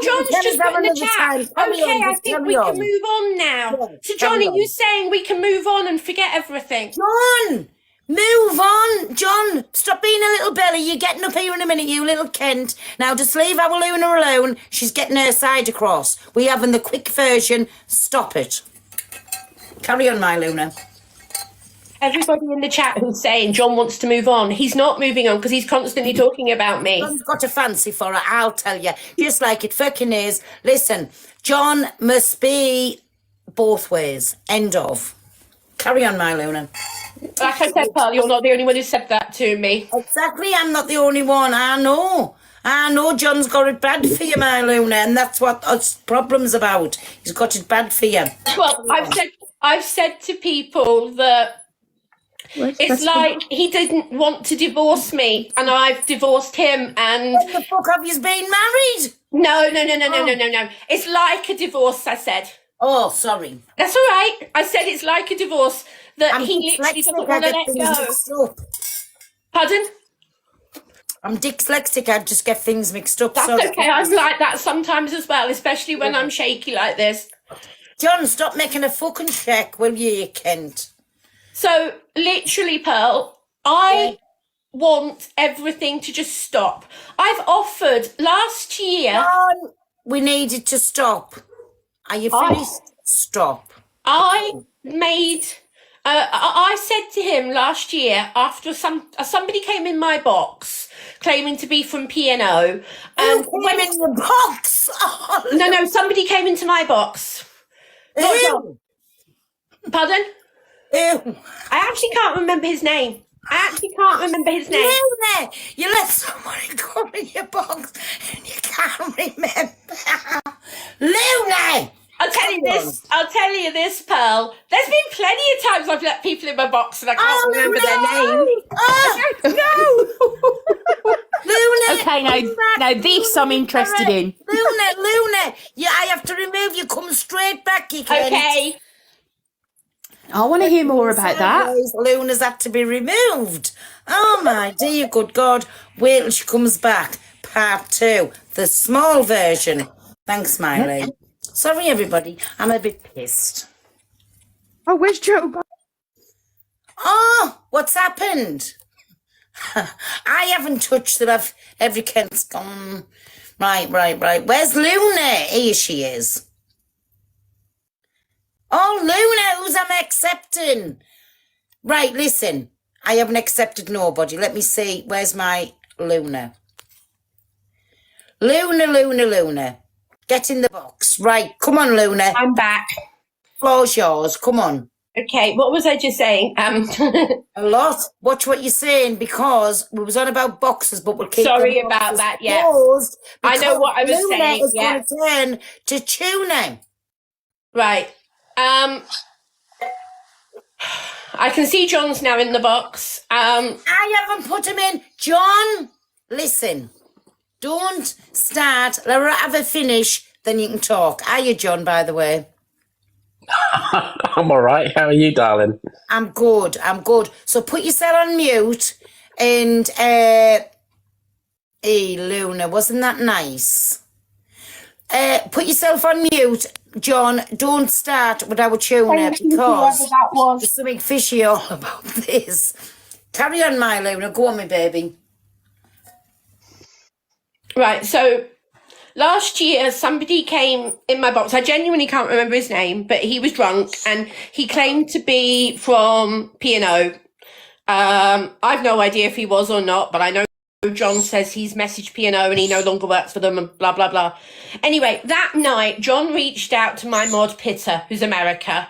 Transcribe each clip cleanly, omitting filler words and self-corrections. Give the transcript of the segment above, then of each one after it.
Oh, John's Tell just us put in the another time. chat. Carry Okay, on, I just think carry we on. can move on now. Yeah, So, John, carry are you on. saying we can move on and forget everything? John, move on. John, stop being a little belly. You're getting up here in a minute, you little Kent. Now, just leave our Luna alone. She's getting her side across. We having the quick version. Stop it. Carry on, my Luna. Everybody in the chat who's saying John wants to move on, he's not moving on because he's constantly talking about me. John's got a fancy for her, I'll tell you. Just like it fucking is. Listen, John must be both ways. End of. Carry on, my Luna. Like I said, Pearl, you're not the only one who said that to me. Exactly, I'm not the only one. I know John's got it bad for you, my Luna, and that's what us problem's about. He's got it bad for you. Well, I've said to people that it's like he didn't want to divorce me, and I've divorced him. And When the fuck have you been married? no. It's like a divorce. I said. Oh, sorry. That's all right. I said it's like a divorce that I'm he literally doesn't dyslexic. I want to get let things go. mixed up. Pardon? I'm dyslexic. I just get things mixed up. That's Sorry. okay. I'm like that sometimes as well, especially when I'm shaky like this. John, stop making a fucking check, will you Kent? So literally, Pearl, I want everything to just stop. I've offered last year. John, we needed to stop. Are you finished? Stop. I made. I said to him last year after somebody came in my box claiming to be from P&O. Who came in the box? Oh, No, somebody came into my box. Not Ew. John. Pardon? Ew. I actually can't remember his name. Luna, you let somebody come in your box and you can't remember. Luna! I'll tell you this, Pearl. There's been plenty of times I've let people in my box and I can't remember their name. Oh, Luna! Okay, now this I'm interested in. Luna! Yeah, I have to remove you. Come straight back, you Kent. Okay. I want to hear more about that. Luna's had to be removed. Oh my dear, good God. Wait till she comes back. Part 2, the small version. Thanks, Miley. Sorry, everybody. I'm a bit pissed. Oh, where's Joe? Oh, what's happened? I haven't touched that. Every Kent's gone. Right. Where's Luna? Here she is. Oh, Luna, who's I'm accepting? Right, listen. I haven't accepted nobody. Let me see. Where's my Luna? Luna. Get in the box. Right, come on, Luna. I'm back. Floor's yours. Come on. Okay, what was I just saying? A lot. Watch what you're saying because we was on about boxes, but we'll keep Sorry them about boxes that, yeah. closed I know what I was Luna saying, is yeah. going to turn to tuna. Right. I can see John's now in the box. I haven't put him in. John, listen. Don't start. Let her have a finish, then you can talk. Are you, John, by the way? I'm all right. How are you, darling? I'm good. So put yourself on mute and hey, Luna, wasn't that nice? Put yourself on mute, John. Don't start with our tuna because there's something fishy all about this. Carry on, my Luna. Go on, my baby. Right, so last year somebody came in my box. I genuinely can't remember his name, but he was drunk and he claimed to be from P&O. I've no idea if he was or not, but I know John says he's messaged P&O and he no longer works for them and blah, blah, blah. Anyway, that night, John reached out to my mod Pitta, who's America,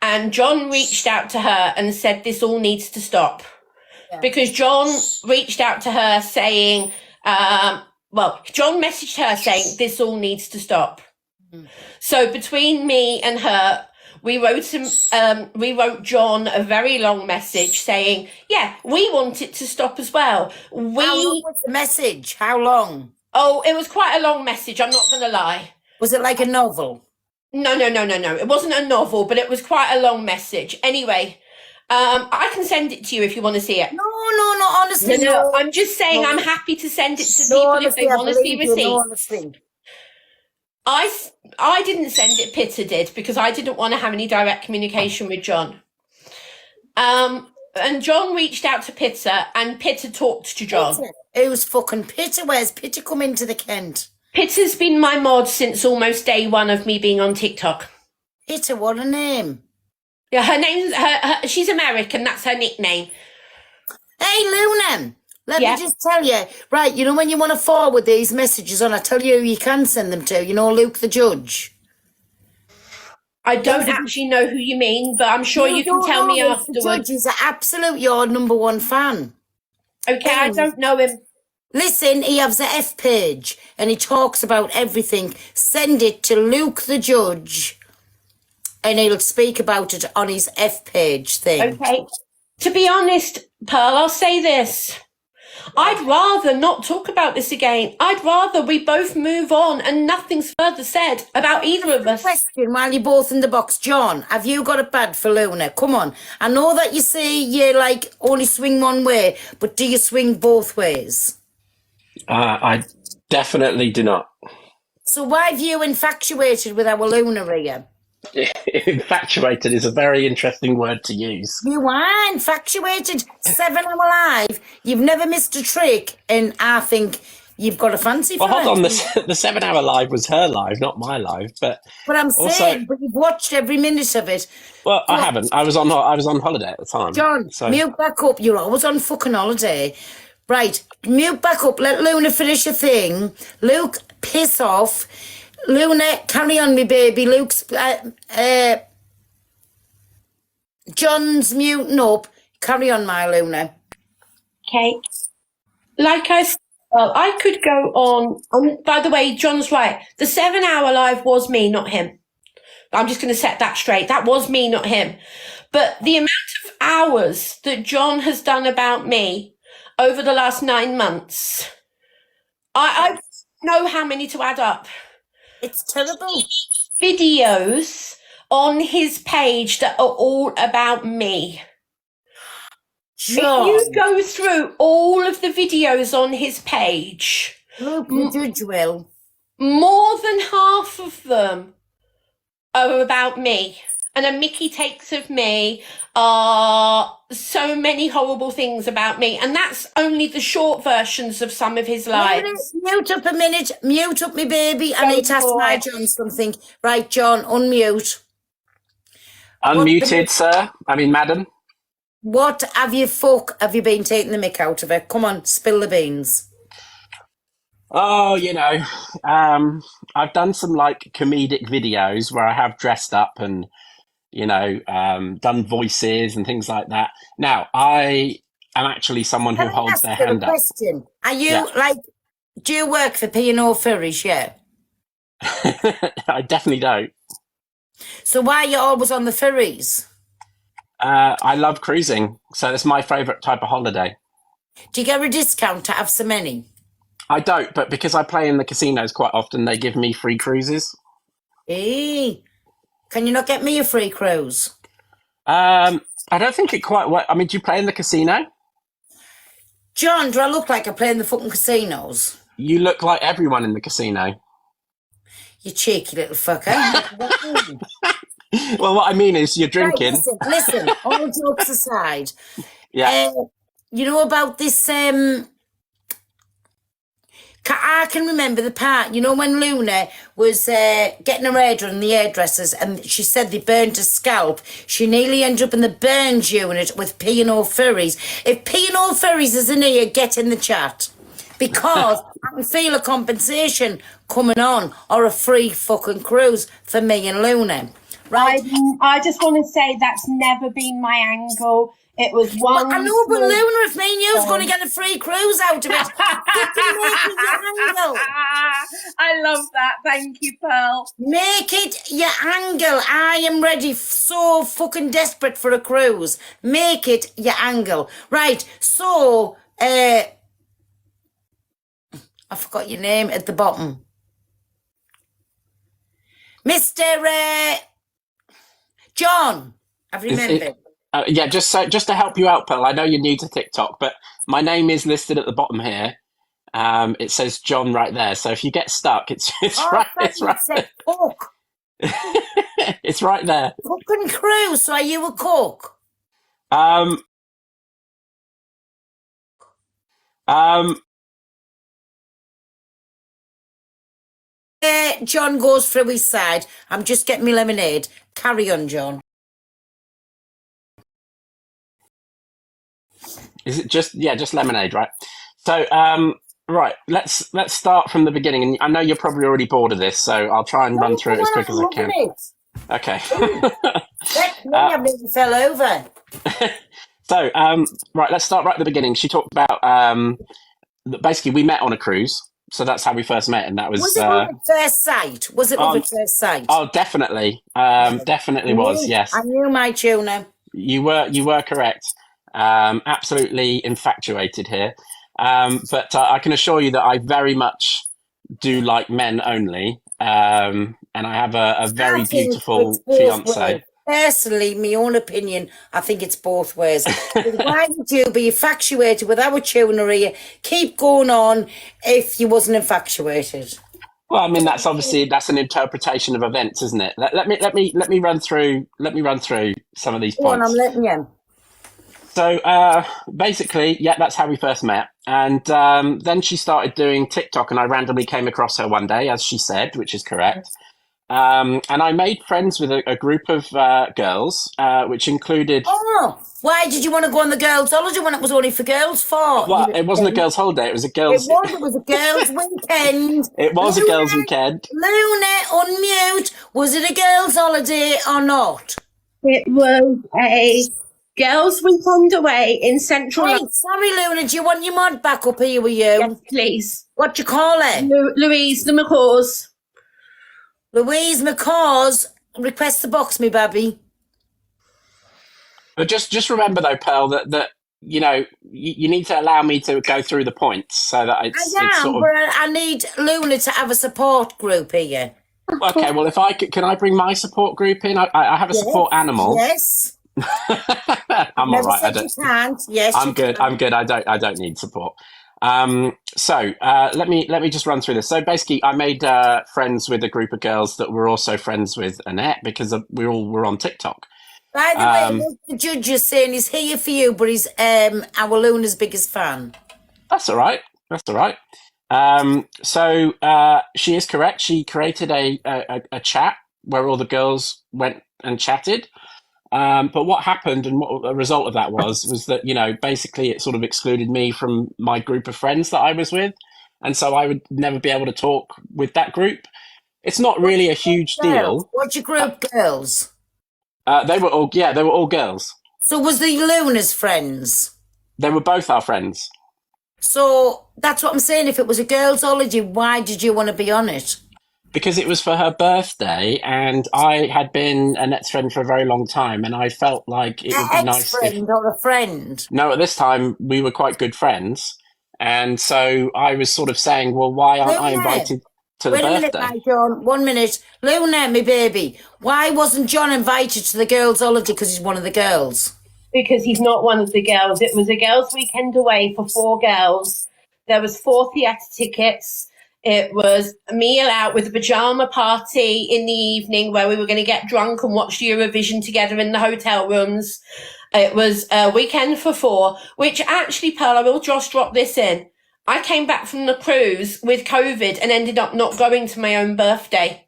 and John reached out to her and said this all needs to stop. Yeah. Because John reached out to her saying, John messaged her saying this all needs to stop. Mm. So between me and her, we wrote John a very long message saying, yeah, we want it to stop as well. How long was the message? How long? Oh, it was quite a long message. I'm not going to lie. Was it like a novel? No. It wasn't a novel, but it was quite a long message. Anyway, I can send it to you if you want to see it. No, honestly. No. I'm just saying I'm happy to send it to people if they want to see receipt. I didn't send it. Pitter did because I didn't want to have any direct communication with John. And John reached out to Pitter, and Pitter talked to John. Pitter. Who's fucking Pitter? Where's Pitter come into the Kent? Pitter's been my mod since almost day one of me being on TikTok. Pitter, what a name. Yeah, her name's she's American, that's her nickname. Hey, Luna, let Yeah. me just tell you. Right, you know when you want to forward these messages on, I tell you who you can send them to. You know Luke the Judge? I don't actually know who you mean, but I'm sure you can don't tell know me Luke the Judge afterwards. is absolute your number one fan. Okay, I don't know him. Listen, he has a F page and he talks about everything. Send it to Luke the Judge and he'll speak about it on his F page thing. Okay. To be honest, Pearl, I'll say this. I'd rather not talk about this again. I'd rather we both move on and nothing's further said about either of us. Question while you're both in the box. John, have you got it bad for Luna? Come on. I know that you say you like only swing one way, but do you swing both ways? I definitely do not. So why have you infatuated with our Luna here? Infatuated is a very interesting word to use. You are infatuated. 7 hour live. You've never missed a trick, and I think you've got a fancy for Well, hold it. on. The 7 hour live was her live, not my live. But I'm also, saying, but you've watched every minute of it. well, I haven't. I was on holiday at the time. John, so mute back up. You're always on fucking holiday. Right, mute back up. Let Luna finish her thing. Luke, piss off. Luna, carry on, me baby. Luke's... John's muting up. Carry on, my Luna. Okay. Like I said, well, I could go on. By the way, John's right. The 7 hour live was me, not him. I'm just going to set that straight. That was me, not him. But the amount of hours that John has done about me over the last 9 months, I don't know how many to add up. It's terrible. Videos on his page that are all about me. John. If you go through all of the videos on his page, Luke, the judge will. more than half of them are about me. And a Mickey takes of me are so many horrible things about me. And that's only the short versions of some of his lives. Mute up a minute. Mute up, me baby. I need to ask my John something. Right, John, unmute. unmuted, sir. I mean, madam. What have you been taking the mick out of it? Come on, spill the beans. Oh, I've done some like comedic videos where I have dressed up and done voices and things like that. Now, I am actually someone who holds their hand up. Question. Are you do you work for P&O Furries? Yeah. I definitely don't. So why are you always on the ferries? I love cruising, so it's my favourite type of holiday. Do you get a discount to have so many? I don't, but because I play in the casinos quite often, they give me free cruises. Hey, can you not get me a free cruise? I don't think it quite works. I mean, do you play in the casino? John, do I look like I play in the fucking casinos? You look like everyone in the casino. You cheeky little fucker. Well, what I mean is you're drinking. Right, listen, all jokes aside. Yeah. You know about this, I can remember the part, when Luna was getting her hair done in the hairdressers and she said they burnt her scalp. She nearly ended up in the burns unit with P&O Furries. If P&O Furries is in here, get in the chat. Because I can feel a compensation coming on or a free fucking cruise for me and Luna. Right? I just want to say that's never been my angle. It was one. I know, but Luna, if me and you's going to get a free cruise out of it, I love that. Thank you, Pearl. Make it your angle. I am ready, so fucking desperate for a cruise. Make it your angle. Right, so, I forgot your name at the bottom. Mr. John, I've remembered. Just to help you out, Pearl. I know you're new to TikTok, but my name is listed at the bottom here. It says John right there. So if you get stuck, it's Oh, right. I thought It's you right. said cook. It's right there. Fucking crew, so are you a cook? Um, um, John goes through his side. I'm just getting me lemonade. Carry on, John. is it just lemonade, right? So right, let's start from the beginning. And I know you're probably already bored of this, so I'll try and run No, through come it as on, quick I'm as I loving can. it. Okay. Let me, I nearly fell over. So right, let's start right at the beginning. She talked about basically we met on a cruise, so that's how we first met, and that Was was it love at first sight? Was it love at first sight? oh, definitely, definitely was. Yes, I knew my tuna. you were correct. Absolutely infatuated here, but I can assure you that I very much do like men only, and I have a very I think it's beautiful both fiance. ways. Personally, my own opinion, I think it's both ways. Why would you be infatuated with our tuna here? Keep going on if you wasn't infatuated. Well, I mean that's an interpretation of events, isn't it? Let me run through some of these Go on, I'm points. letting you. So basically, yeah, that's how we first met. And then she started doing TikTok, and I randomly came across her one day, as she said, which is correct. And I made friends with a group of girls, which included. Oh, why did you want to go on the girls' holiday when it was only for girls? Well, it wasn't a girls' holiday; it was a girls'. It was a girls' weekend. It was a girls' weekend. Luna, unmute. Was it a girls' holiday or not? It was a girls' weekend away in Central Hey, sorry, Luna. Do you want your mod back up here with you? Yes, please. What do you call it? Louise, the McCaws. Louise McCaws. Request the box, me baby. But just remember though, Pearl, that you know you need to allow me to go through the points so that it's sort of. But I need Luna to have a support group here. Okay, well, if I can I bring my support group in? I have a support animal. Yes. I'm all right. You can't. Yes, I'm good. I'm good. I don't need support. So let me just run through this. So basically, I made friends with a group of girls that were also friends with Annette because we all were on TikTok. By the way, what the judge is saying he's here for you, but he's our Luna's biggest fan. That's all right. That's all right. So she is correct. She created a chat where all the girls went and chatted. But what happened and what the result of that was that, basically it sort of excluded me from my group of friends that I was with. And so I would never be able to talk with that group. It's not really a huge deal. What's your group, girls? They were all girls. So was the Luna's friends? They were both our friends. So that's what I'm saying. If it was a girls' holiday, why did you want to be on it? Because it was for her birthday, and I had been Annette's friend for a very long time, and I felt like it would be nice. Ex-friend or a friend? No, at this time we were quite good friends, and so I was sort of saying, well, why aren't I invited to the birthday? Wait a minute, my John. 1 minute. Luna, me baby. Why wasn't John invited to the girls' holiday? Because he's one of the girls. Because he's not one of the girls. It was a girls' weekend away for 4 girls. There was 4 theatre tickets. It was a meal out with a pyjama party in the evening where we were going to get drunk and watch Eurovision together in the hotel rooms. It was a weekend for 4, which actually, Pearl, I will just drop this in. I came back from the cruise with COVID and ended up not going to my own birthday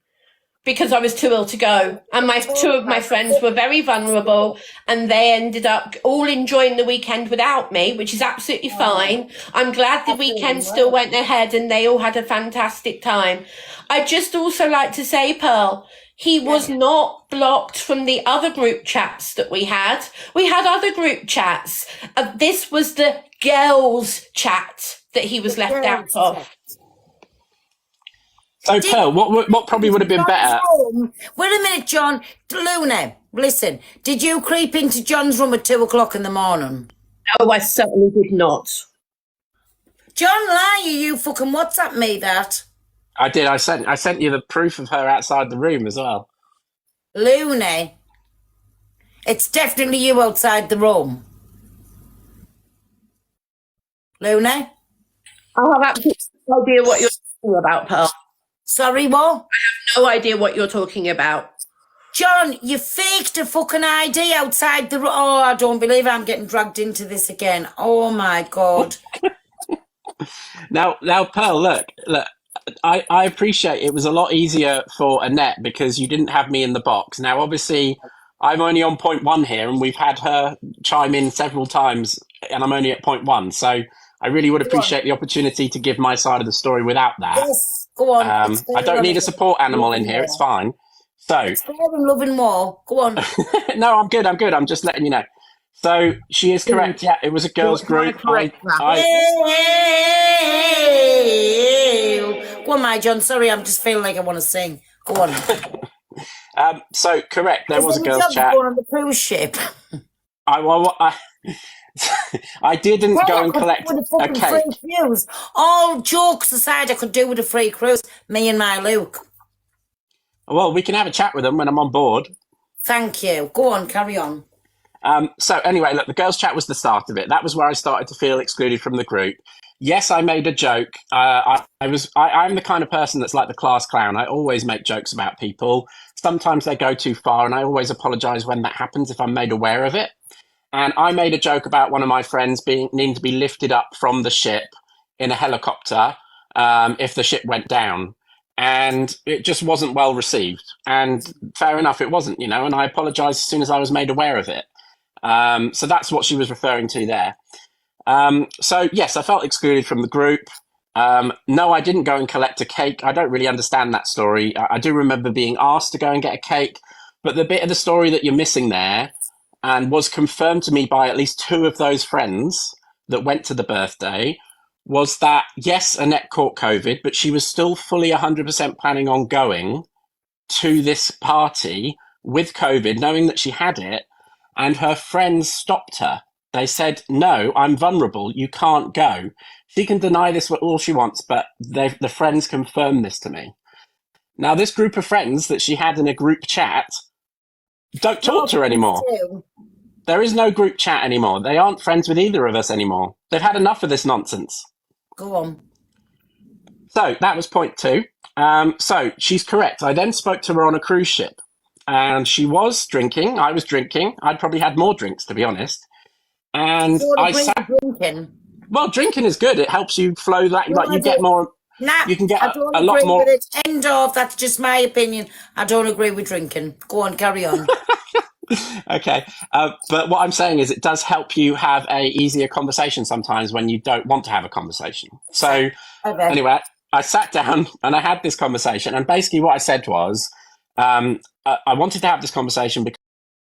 because I was too ill to go. And 2 of my friends were very vulnerable and they ended up all enjoying the weekend without me, which is absolutely fine. I'm glad the weekend still went ahead and they all had a fantastic time. I'd just also like to say, Pearl, he was not blocked from the other group chats that we had. We had other group chats. This was the girls' chat that he was left out of. So, Pearl, what probably would have been better? Wait a minute, John. Luna, listen. Did you creep into John's room at 2 o'clock in the morning? Oh, I certainly did not. John Lye, you fucking WhatsApp me that. I did. I sent you the proof of her outside the room as well. Luna, it's definitely you outside the room. Luna? I have absolutely no idea what you're talking about, Pearl. Sorry, what? No idea what you're talking about. John, you faked a fucking ID outside the... Oh, I don't believe I'm getting dragged into this again. Oh, my God. Now, Pearl, look. I appreciate it was a lot easier for Annette because you didn't have me in the box. Now, obviously, I'm only on point one here, and we've had her chime in several times, and I'm only at point one. So I really would appreciate the opportunity to give my side of the story without that. Yes, go on. I don't need a support animal in here. It's fine. So, It's fair and loving more. Go on. no, I'm good. I'm just letting you know. So she is correct. Yeah, it was a girls' group. Go on, my John. Sorry, I'm just feeling like I want to sing. Go on. So correct. There was a girls' chat. Going on the cruise ship. I didn't go and collect a cake. All jokes aside, I could do with a free cruise. Me and my Luke. Well, we can have a chat with them when I'm on board. Thank you. Go on, carry on. So anyway, look, the girls' chat was the start of it. That was where I started to feel excluded from the group. Yes, I made a joke. I'm the kind of person that's like the class clown. I always make jokes about people. Sometimes they go too far, and I always apologise when that happens if I'm made aware of it. And I made a joke about one of my friends needing to be lifted up from the ship in a helicopter if the ship went down. And it just wasn't well received. And fair enough, it wasn't, and I apologised as soon as I was made aware of it. So that's what she was referring to there. So yes, I felt excluded from the group. No, I didn't go and collect a cake. I don't really understand that story. I do remember being asked to go and get a cake, but the bit of the story that you're missing there, and was confirmed to me by at least two of those friends that went to the birthday, was that yes, Annette caught COVID, but she was still fully 100% planning on going to this party with COVID, knowing that she had it, and her friends stopped her. They said, no, I'm vulnerable. You can't go. She can deny this all she wants, but the friends confirmed this to me. Now, this group of friends that she had in a group chat don't talk to her anymore. There is no group chat anymore. They aren't friends with either of us anymore. They've had enough of this nonsense. Go on. So that was point two. So she's correct. I then spoke to her on a cruise ship, and she was drinking. I was drinking. I'd probably had more drinks, to be honest. And drinking. Well, drinking is good. It helps you flow that. Like you get more. Nah, you can get I don't a lot agree more. With it. End of. That's just my opinion. I don't agree with drinking. Go on, carry on. Okay, but what I'm saying is it does help you have a easier conversation sometimes when you don't want to have a conversation. So anyway, I sat down and I had this conversation, and basically what I said was, I wanted to have this conversation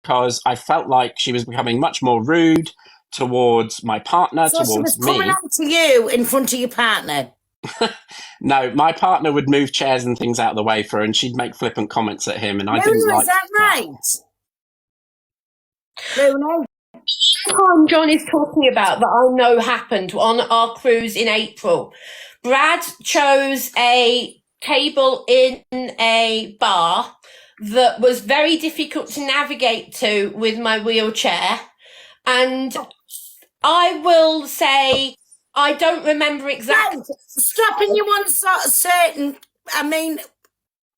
because I felt like she was becoming much more rude towards my partner, so towards she was coming up to you in front of your partner. No, my partner would move chairs and things out of the way for her, and she'd make flippant comments at him, and I didn't like. Is that right? Bruno? John is talking about that I know happened on our cruise in April. Brad chose a table in a bar that was very difficult to navigate to with my wheelchair. And I will say, I don't remember exactly. Stopping you on certain,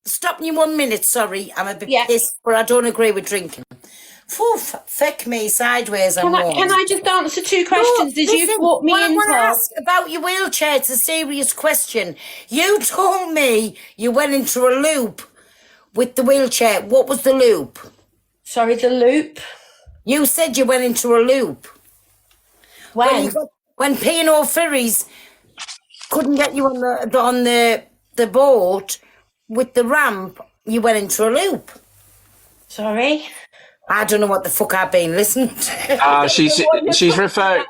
stopping you 1 minute, sorry. I'm a bit pissed, but I don't agree with drinking. Feck me sideways. Can I just answer two questions? You brought me in? I want to ask about your wheelchair. It's a serious question. You told me you went into a loop with the wheelchair. What was the loop? Sorry, the loop? You said you went into a loop. When P&O Ferries couldn't get you on the boat with the ramp, you went into a loop. Sorry? I don't know what the fuck I've been listening to. She's referring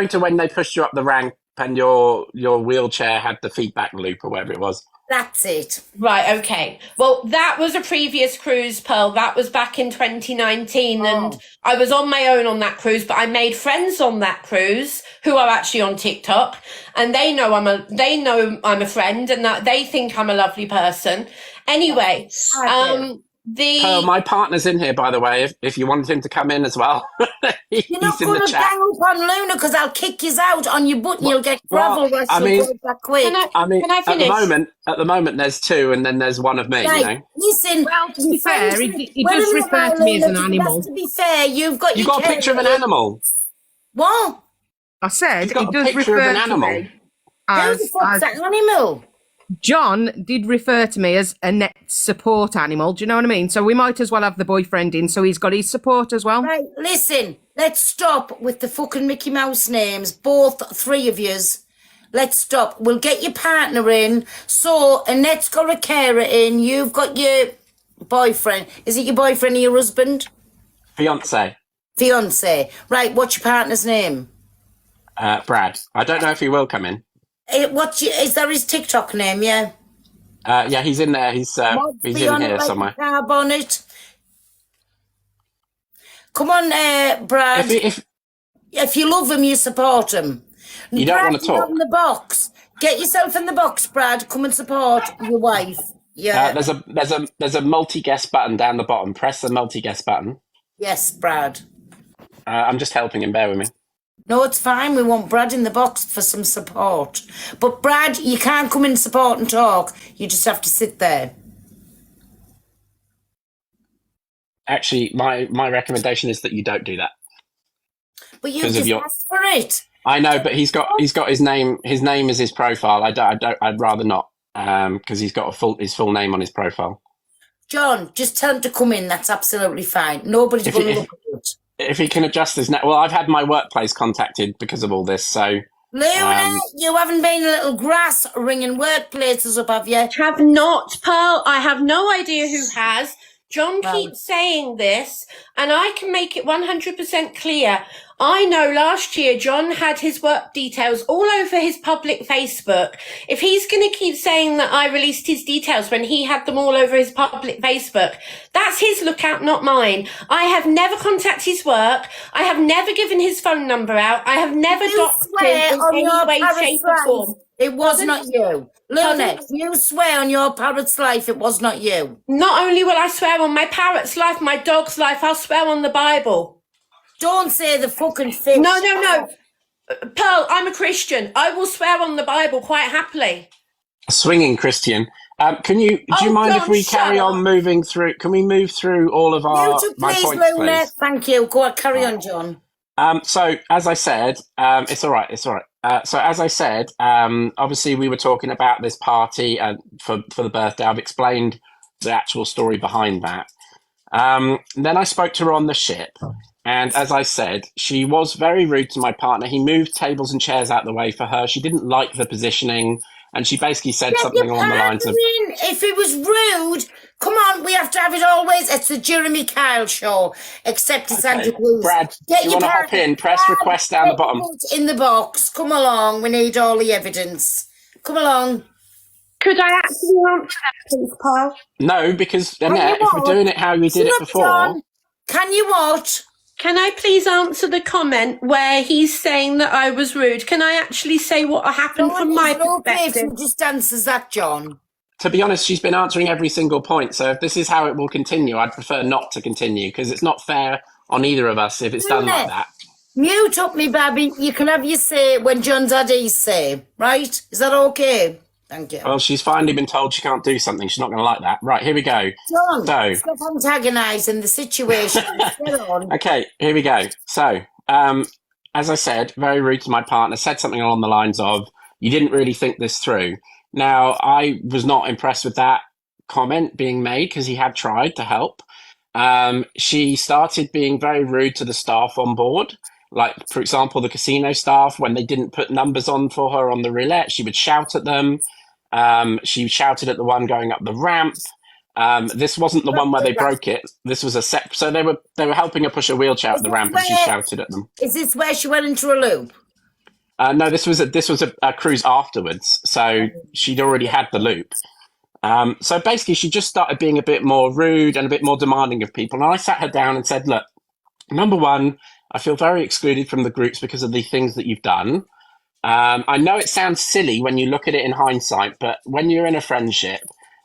to when they pushed you up the ramp and your wheelchair had the feedback loop or whatever it was. That's it. Right, okay. Well, that was a previous cruise, Pearl. That was back in 2019, and I was on my own on that cruise, but I made friends on that cruise who are actually on TikTok, and they know I'm a friend, and that they think I'm a lovely person. Anyway, Pearl, The my partner's in here, by the way, if you wanted him to come in as well. You're not He's in the going to chat. gang up on Luna because I'll kick you out on your butt and you'll get gravel Well, where I she'll mean, go back quick. can I at finish? the moment, there's two, and then there's one of me. Right, You know, listen. Well, to be fair, he Wait a does minute, refer to me as an Luna, animal. that's to be fair. You've got you your got a picture of an carer. animal. What? I said You've got he a does picture of refer an to animal. me Who the as fuck's that animal? John did refer to me as a net support animal. Do you know what I mean? So we might as well have the boyfriend in, so he's got his support as well. Right, listen. Let's stop with the fucking Mickey Mouse names, both three of yous. Let's stop. We'll get your partner in. So Annette's got a carer in. You've got your boyfriend. Is it your boyfriend or your husband? Fiance, Fiance. Right, what's your partner's name? Brad. I don't know if he will come in. Is that his TikTok name, yeah? Yeah, he's in there. He's in here like somewhere. A car bonnet. Come on, Brad. If you love him, you support him. You don't want to Brad, you're talk. in the box. Get yourself in the box, Brad. Come and support your wife. Yeah. There's a multi-guest button down the bottom. Press the multi-guest button. Yes, Brad. I'm just helping him. Bear with me. No, it's fine. We want Brad in the box for some support. But Brad, you can't come in support and talk. You just have to sit there. Actually, my recommendation is that you don't do that. But you just asked for it. I know, but he's got his name. His name is his profile. I'd rather not, because he's got his full name on his profile. John, just tell him to come in. That's absolutely fine. Nobody's going to look at it. If he can adjust his name. Well, I've had my workplace contacted because of all this. So, Luna, you haven't been a little grass ringing workplaces up, have you? Have not, Pearl. I have no idea who has. John keeps saying this, and I can make it 100% clear. I know last year John had his work details all over his public Facebook. If he's going to keep saying that I released his details when he had them all over his public Facebook, that's his lookout, not mine. I have never contacted his work. I have never given his phone number out. I have never doxed him in any way, shape or form. It was not you. Luna, you swear on your parrot's life it was not you. Not only will I swear on my parrot's life, my dog's life, I'll swear on the Bible. Don't say the fucking fish. No. Pearl, I'm a Christian. I will swear on the Bible quite happily. A swinging Christian. Do you mind if we carry on moving through? Can we move through all of my points, Luna. please? Thank you. Go on, carry on, John. So as I said, it's all right. So as I said, obviously we were talking about this party for the birthday. I've explained the actual story behind that. Then I spoke to her on the ship, and as I said, she was very rude to my partner. He moved tables and chairs out the way for her. She didn't like the positioning, and she basically said something along the lines of, if it was rude, come on, we have to have it always. It's the Jeremy Kyle show, except it's Andy Blues. Brad, do you want to hop in? Press request down the bottom. In the box. Come along. We need all the evidence. Come along. Could I actually answer that, please, Pearl? No, because Annette, if we're doing it how we did it before... John, can you what? Can I please answer the comment where he's saying that I was rude? Can I actually say what happened from my perspective? If just answers that, John. To be honest, she's been answering every single point. So if this is how it will continue, I'd prefer not to continue because it's not fair on either of us if it's done like that. Mute up, me baby. You can have your say when John's had his say, right? Is that okay? Thank you. Well, she's finally been told she can't do something. She's not going to like that. Right, here we go. John, so, stop antagonising the situation. Okay, here we go. So, as I said, very rude to my partner, said something along the lines of, you didn't really think this through. Now, I was not impressed with that comment being made because he had tried to help. She started being very rude to the staff on board. Like, for example, the casino staff, when they didn't put numbers on for her on the roulette, she would shout at them. She shouted at the one going up the ramp. This wasn't the one where they broke it. This was a set. So they were helping her push a wheelchair up the ramp, and she shouted at them. Is this where she went into a loop? No, this was a cruise afterwards. So she'd already had the loop. So basically, she just started being a bit more rude and a bit more demanding of people. And I sat her down and said, "Look, number one, I feel very excluded from the groups because of the things that you've done. I know it sounds silly when you look at it in hindsight, but when you're in a friendship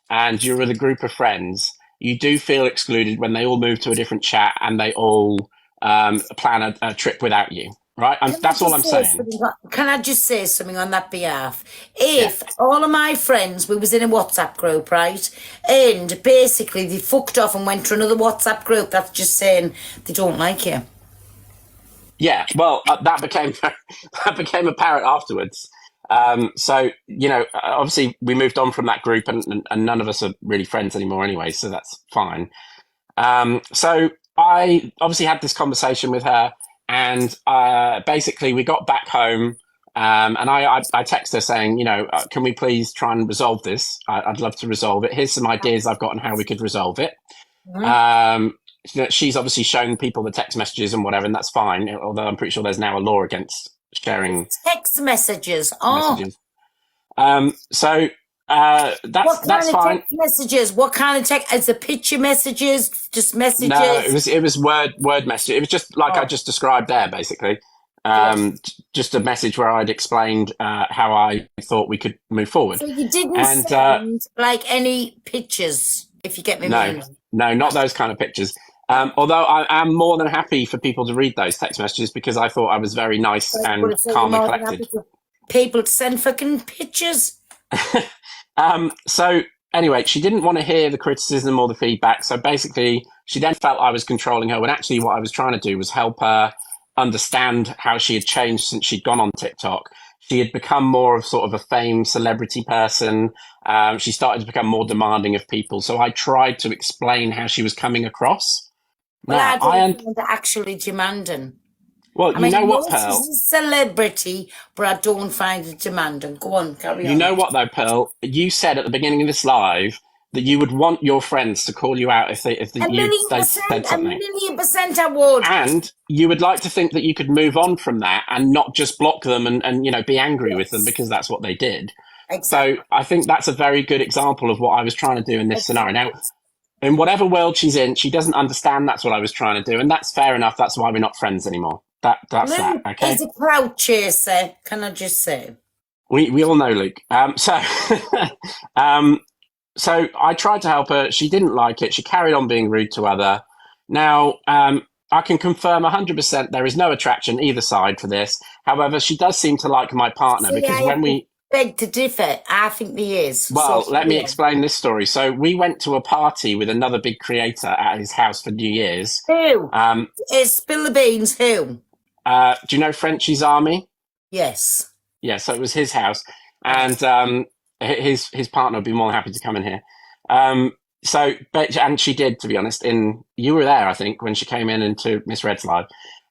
and you're with a group of friends, you do feel excluded when they all move to a different chat and they all plan a trip without you, right? That's all I'm saying. Can I just say something on that behalf? If all of my friends, we was in a WhatsApp group, right? And basically they fucked off and went to another WhatsApp group, that's just saying they don't like you. Yeah, well, that became apparent afterwards. So, you know, obviously we moved on from that group and none of us are really friends anymore anyway, so that's fine. So I obviously had this conversation with her and basically we got back home and I texted her saying, you know, can we please try and resolve this? I'd love to resolve it. Here's some ideas I've got on how we could resolve it. She's obviously shown people the text messages and whatever, and that's fine. Although I'm pretty sure there's now a law against sharing text messages. Messages. So that's fine. Text messages? What kind of text? Is it picture messages? Just messages? No, it was word message. It was just like I just described there, basically. Just a message where I'd explained how I thought we could move forward. So you didn't send like any pictures, if you get me wrong. No, not those kind of pictures. Although I am more than happy for people to read those text messages because I thought I was very nice and calm and collected. People to send fucking pictures. So anyway, she didn't want to hear the criticism or the feedback. So basically, she then felt I was controlling her when actually what I was trying to do was help her understand how she had changed since she'd gone on TikTok. She had become more of sort of a famed celebrity person. She started to become more demanding of people. So I tried to explain how she was coming across. Well, I don't find it actually demanding. Well, you know what, Pearl? She's a celebrity, but I don't find it demanding. Go on, carry on. You know what, though, Pearl? You said at the beginning of this live that you would want your friends to call you out if they said something. 1,000,000% I would. And you would like to think that you could move on from that and not just block them and you know, be angry with them because that's what they did. Exactly. So I think that's a very good example of what I was trying to do in this scenario. Now, in whatever world she's in, she doesn't understand that's what I was trying to do, and that's fair enough. That's why we're not friends anymore. That's Luke that. Okay. He's a crowd chaser. Can I just say? We all know Luke. So I tried to help her. She didn't like it. She carried on being rude to other. Now, I can confirm 100% there is no attraction either side for this. However, she does seem to like my partner because when we beg to differ, I think there is. Well, let me explain this story. So we went to a party with another big creator at his house for New Year's. Who? Spill the beans. Who? Do you know Frenchie's Army? Yes. Yeah. So it was his house, and his partner would be more than happy to come in here. And she did, to be honest. You were there, I think, when she came in into Miss Red's live.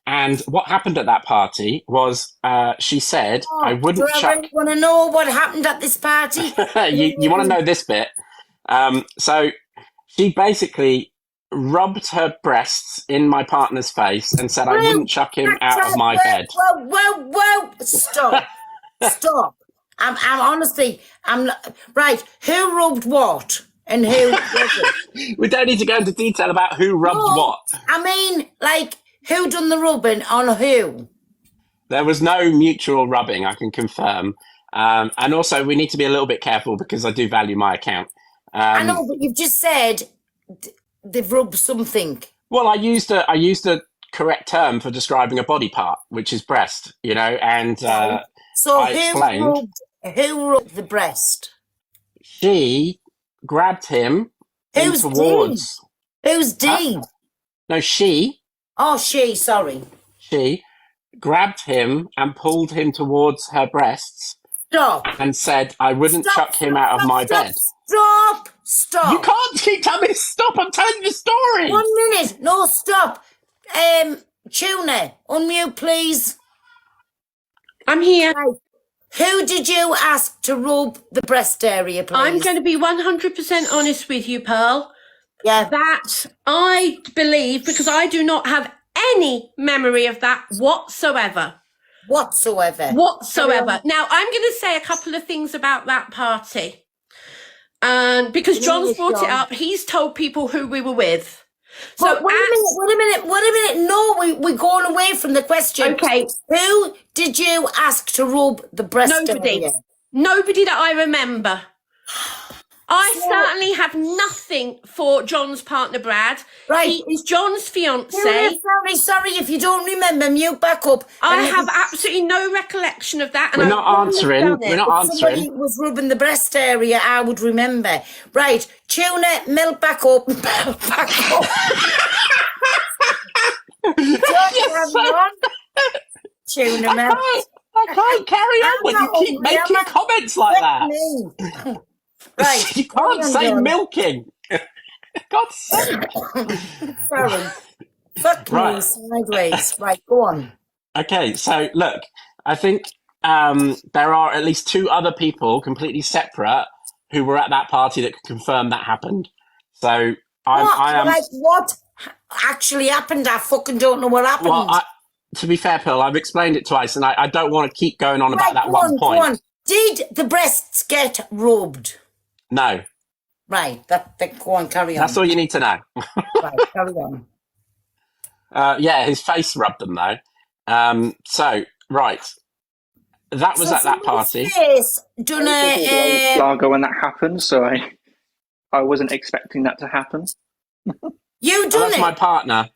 And what happened at that party was she said, I wouldn't chuck... I really want to know what happened at this party. you want to know this bit? So she basically rubbed her breasts in my partner's face and said I wouldn't chuck him out of my bed. Whoa. Stop. Stop. I'm honestly, right. Who rubbed what? And who wasn't? We don't need to go into detail about who rubbed what. I mean, like, who done the rubbing on who? There was no mutual rubbing, I can confirm. And also, we need to be a little bit careful because I do value my account. I know, but you've just said they've rubbed something. Well, I used a correct term for describing a body part, which is breast, you know, and so I explained. Who rubbed the breast? She grabbed him towards... Who's D? No, she... Oh, sorry. She grabbed him and pulled him towards her breasts. Stop. And said, I wouldn't chuck him out of my bed. Stop. You can't keep telling me to stop. I'm telling you the story. 1 minute. No, stop. Tuna, unmute, please. I'm here. Right. Who did you ask to rub the breast area, please? I'm going to be 100% honest with you, Pearl. Yeah. That I believe, because I do not have any memory of that whatsoever. Whatsoever. Now, I'm going to say a couple of things about that party. And because John's brought it up, he's told people who we were with. So wait a minute. No, we're going away from the question. Okay. Who did you ask to rub the breast area? Nobody that I remember. I certainly have nothing for John's partner, Brad. Right. He is John's fiance. Sorry, if you don't remember, mute back up. I have absolutely no recollection of that. And We're I not wouldn't have answering. done it. We're not If somebody answering. was rubbing the breast area, I would remember. Right, tuna, milk back up. Milk back up. Tuna milk. I can't carry on when you keep making comments like that. Right. You can't say milking. God's sake. Sorry. Fuck me sideways. Right, go on. Okay, so look, I think there are at least 2 other people completely separate who were at that party that can confirm that happened. So I am. Like, what actually happened? I fucking don't know what happened. Well, to be fair, Pearl, I've explained it twice, and I don't want to keep going on about that one point. Go on. Did the breasts get rubbed? No. Right, go on, carry on. That's all you need to know. Right, carry on. Yeah, his face rubbed them though. So right, that was at that party. Yes, done a Largo when that happened, so I wasn't expecting that to happen. You done That's it. my partner.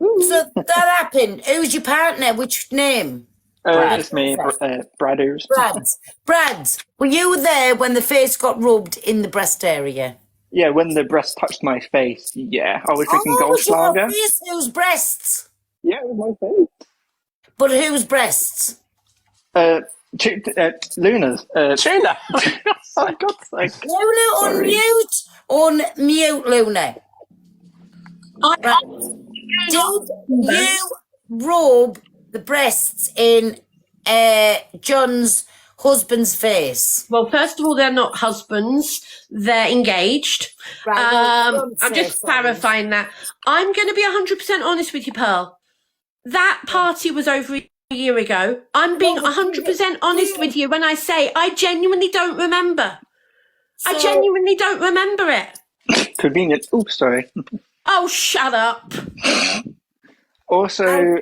So that happened. Who's your partner? Which name? Brad. It's me, Bradders. Brad's. Were you there when the face got rubbed in the breast area? Yeah, when the breast touched my face, yeah. I was drinking Goldschlager. Whose breasts? Yeah, it was my face. But whose breasts? Luna's. Tuna. For God's sake. Luna, unmute Luna. Did you rub the breasts in John's husband's face? Well, first of all, they're not husbands; they're engaged. I'm just clarifying that. I'm going to be 100% honest with you, Pearl. That party was over a year ago. I'm being 100% honest with you when I say I genuinely don't remember. I genuinely don't remember it. Convenient. Oops, sorry. Oh, shut up. Also,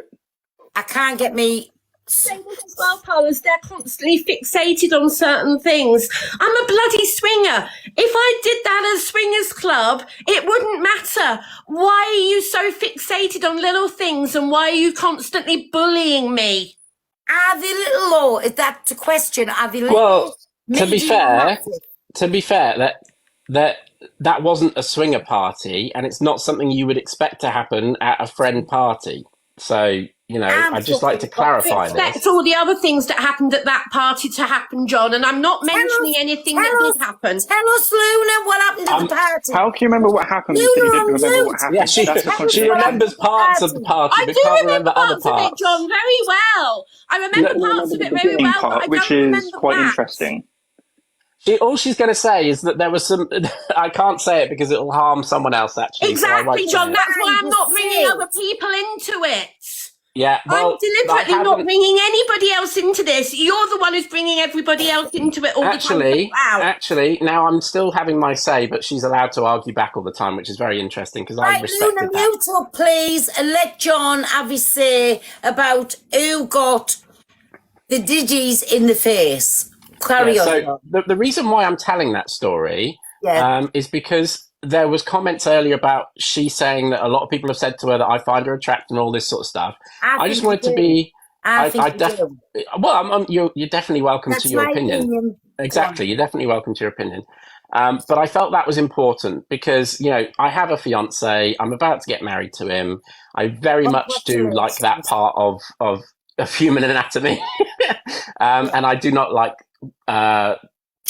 I can't get me. Say this as well, Pearl, as they're constantly fixated on certain things. I'm a bloody swinger. If I did that at a swingers club, it wouldn't matter. Why are you so fixated on little things, and why are you constantly bullying me? Are they little, or is that the question? Are they little? Well, to be medium, fair, that wasn't a swinger party, and it's not something you would expect to happen at a friend party. So, you know, I'd just like to clarify this. Expect all the other things that happened at that party to happen, John, and I'm not mentioning anything that did happen. Tell us, Luna, what happened at the party. how can you remember what happened? You didn't remember what happened. Yeah, she remembers parts of the party, I but do can't remember remember other parts of it, parts. John, very well. I remember parts of it very well, but I don't which remember is quite that. interesting. All she's going to say is that there was some. I can't say it because it'll harm someone else. Actually, Exactly, so John. That's why I'm not bringing other people into it. Yeah, well, I'm deliberately not bringing anybody else into this. You're the one who's bringing everybody else into it all the time. Actually, now I'm still having my say, but she's allowed to argue back all the time, which is very interesting because I respected Luna, that. mute up, please, and let John have his say about who got the digis in the face. Carry on. So the reason why I'm telling that story is because there was comments earlier about she saying that a lot of people have said to her that I find her attractive and all this sort of stuff. I just wanted to be. Well, you're definitely welcome to your opinion. Exactly, you're definitely welcome to your opinion. But I felt that was important because, you know, I have a fiance. I'm about to get married to him. I very much do like that part of human anatomy, and I do not like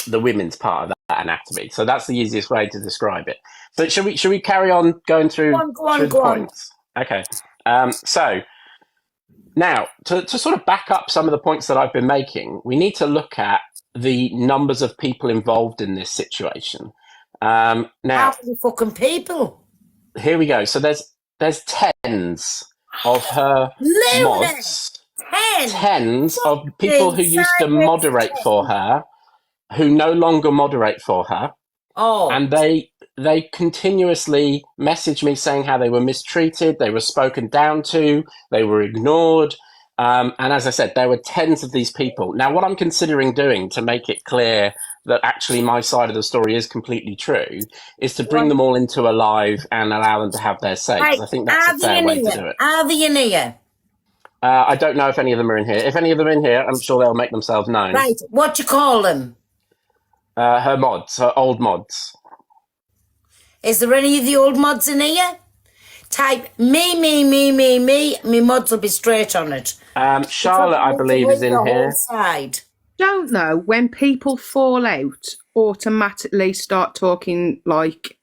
the women's part of that anatomy. So that's the easiest way to describe it. So should we carry on going through the points? Okay. So now to sort of back up some of the points that I've been making, we need to look at the numbers of people involved in this situation. Now, how many fucking people? Here we go. So there's tens of her mods. Tens of people who used to moderate for her, who no longer moderate for her. Oh. And they continuously messaged me saying how they were mistreated, they were spoken down to, they were ignored. And as I said, there were tens of these people. Now, what I'm considering doing to make it clear that actually my side of the story is completely true is to bring them all into a live and allow them to have their say, because Right, I think that's a fair way to do it. Are they in here? I don't know if any of them are in here. If any of them are in here, I'm sure they'll make themselves known. Right, what do you call them? Her mods, her old mods. Is there any of the old mods in here? Type me. Me mods will be straight on it. Charlotte, I believe, is in here. Side. Don't know when people fall out, automatically start talking like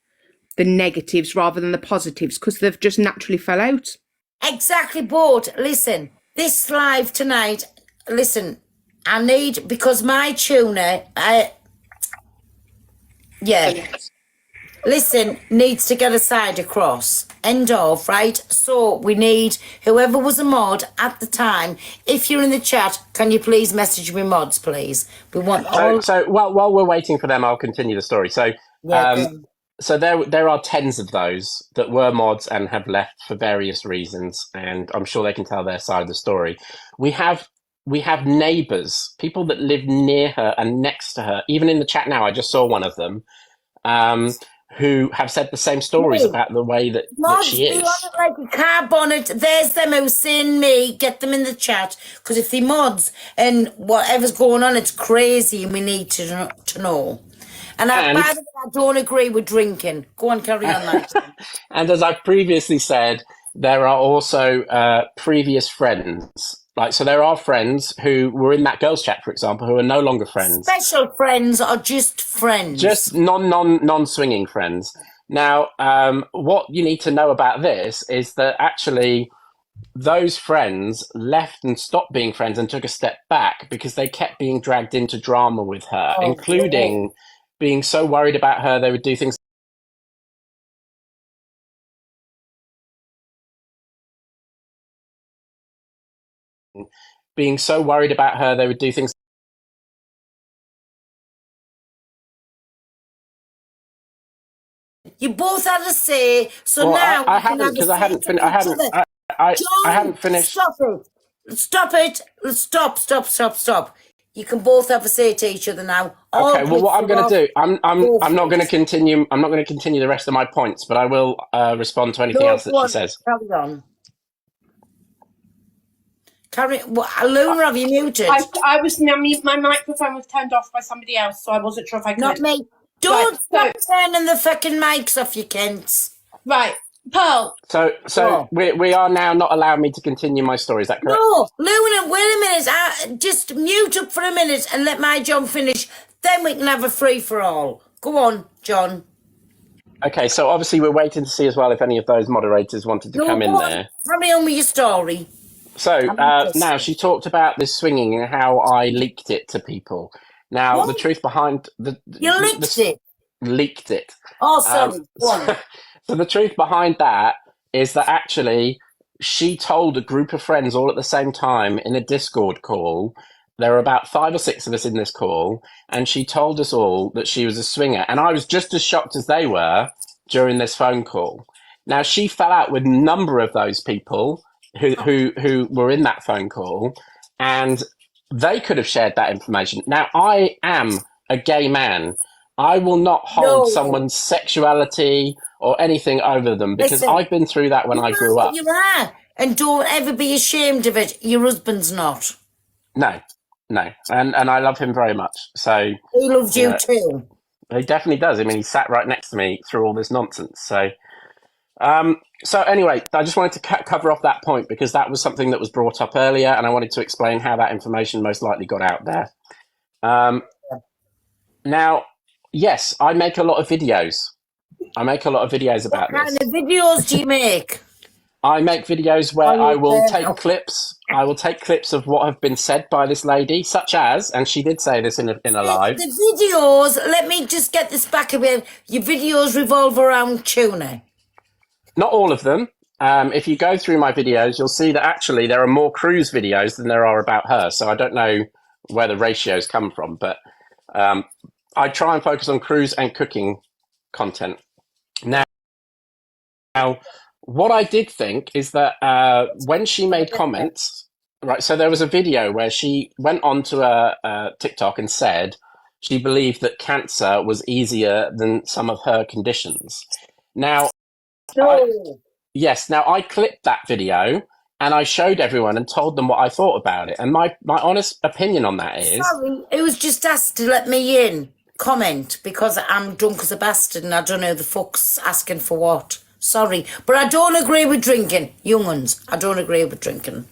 the negatives rather than the positives because they've just naturally fell out. Exactly, but listen, this live tonight, listen, I need, because my tuner, listen, needs to get a side across. End of, right? So we need whoever was a mod at the time. If you're in the chat, can you please message me mods, please? We want all. So while we're waiting for them, I'll continue the story. So so there are tens of those that were mods and have left for various reasons, and I'm sure they can tell their side of the story. We have neighbours, people that live near her and next to her. Even in the chat now, I just saw one of them. Who have said the same stories about the way that she is. Mods, like a car bonnet. There's them who's saying me. Get them in the chat. Because if they mods and whatever's going on, it's crazy and we need to know. And by the way, I don't agree with drinking. Go on, carry on that. And as I've previously said, there are also previous friends. Like, so there are friends who were in that girls' chat, for example, who are no longer friends. Special friends or just friends? Just non-swinging friends. Now, what you need to know about this is that actually those friends left and stopped being friends and took a step back because they kept being dragged into drama with her, including being so worried about her they would do things. Being so worried about her, they would do things. You both had a say, so Well, now I haven't, because I hadn't finished. Stop it! Stop it! Stop! You can both have a say to each other now. Okay. Well, what I'm going to do, I'm not going to continue. I'm not going to continue the rest of my points, but I will respond to anything else that she says. Carry on. Luna, have you muted? I was, my microphone was turned off by somebody else, so I wasn't sure if I could. Not me. Don't stop turning the fucking mics off, you Kents. Right, Pearl. So we are now not allowing me to continue my story. Is that correct? No, Luna, wait a minute. Just mute up for a minute and let my John finish. Then we can have a free for all. Go on, John. Okay, so obviously we're waiting to see as well if any of those moderators wanted to come in there. Carry on with your story. So now she talked about this swinging and how I leaked it to people. Now the truth behind You leaked it. Leaked it. Oh, sorry. So the truth behind that is that actually she told a group of friends all at the same time in a Discord call. There were about 5 or 6 of us in this call, and she told us all that she was a swinger. And I was just as shocked as they were during this phone call. Now she fell out with a number of those people who were in that phone call, and they could have shared that information. Now, I am a gay man. I will not hold someone's sexuality or anything over them because I've been through that when I grew up. You are, and don't ever be ashamed of it. Your husband's not. No, and I love him very much. So he loves you too. He definitely does. I mean, he sat right next to me through all this nonsense. So. So anyway, I just wanted to cover off that point because that was something that was brought up earlier, and I wanted to explain how that information most likely got out there. Now, yes, I make a lot of videos. about this. What kind of videos do you make? I make videos where I will take clips. I will take clips of what have been said by this lady, such as, and she did say this in a live. The videos, let me just get this back a bit. Your videos revolve around tuna. Not all of them. If you go through my videos, you'll see that actually there are more cruise videos than there are about her. So I don't know where the ratios come from, but I try and focus on cruise and cooking content. Now, what I did think is that when she made comments, Right. So there was a video where she went onto a TikTok and said she believed that cancer was easier than some of her conditions. Now, No. yes. Now I clipped that video and I showed everyone and told them what I thought about it. And my honest opinion on that is, Sorry, it was just asked to let me in. Comment, because I'm drunk as a bastard and I don't know the fuck's asking for what. Sorry, but I don't agree with drinking. Young uns, I don't agree with drinking.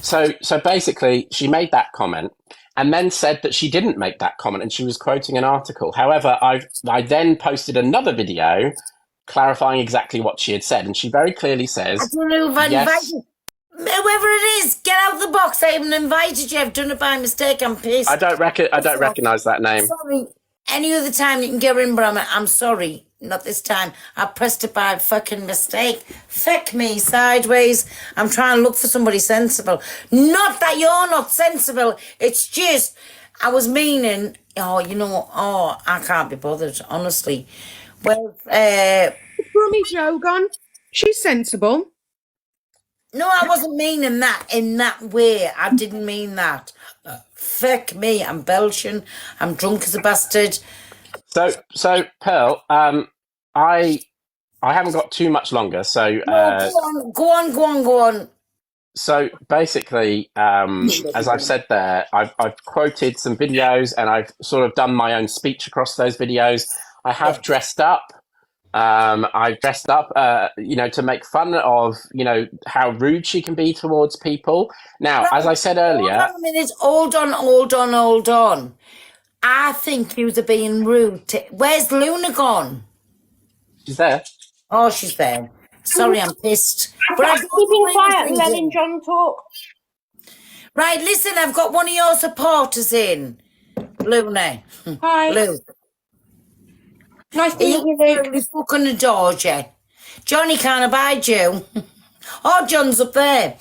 so basically she made that comment and then said that she didn't make that comment and she was quoting an article. However, I then posted another video clarifying exactly what she had said, and she very clearly I says, don't know if I yes. invited. Whoever it is, get out of the box. I haven't invited you. I've done it by mistake. I'm pissed. I don't recognise that name. Sorry. Any other time you can get in, but I'm sorry. Not this time. I pressed it by fucking mistake. Fuck me sideways. I'm trying to look for somebody sensible. Not that you're not sensible. It's just, I was meaning, I can't be bothered, honestly. Well, Brummy Joe gone. She's sensible. no, I wasn't meaning that in that way. I didn't mean that. Fuck me. I'm Belgian. I'm drunk as a bastard. So Pearl, I haven't got too much longer. So Go on. so basically, as I've said there, I've quoted some videos and I've sort of done my own speech across those videos. I have dressed up. I've dressed up, to make fun of, how rude she can be towards people. Now, as I said earlier, Hold on a minute. Hold on. I think you are being rude. Where's Luna gone? she's there. Oh, she's there. Sorry, I'm pissed. But I don't Keeping agree quiet with and letting drinking. John talk. Right, listen, I've got one of your supporters in. Luna. Hi. Luke. Nice to He meet you, Luke. really fucking adores you. Johnny can't abide you. Oh, John's up there.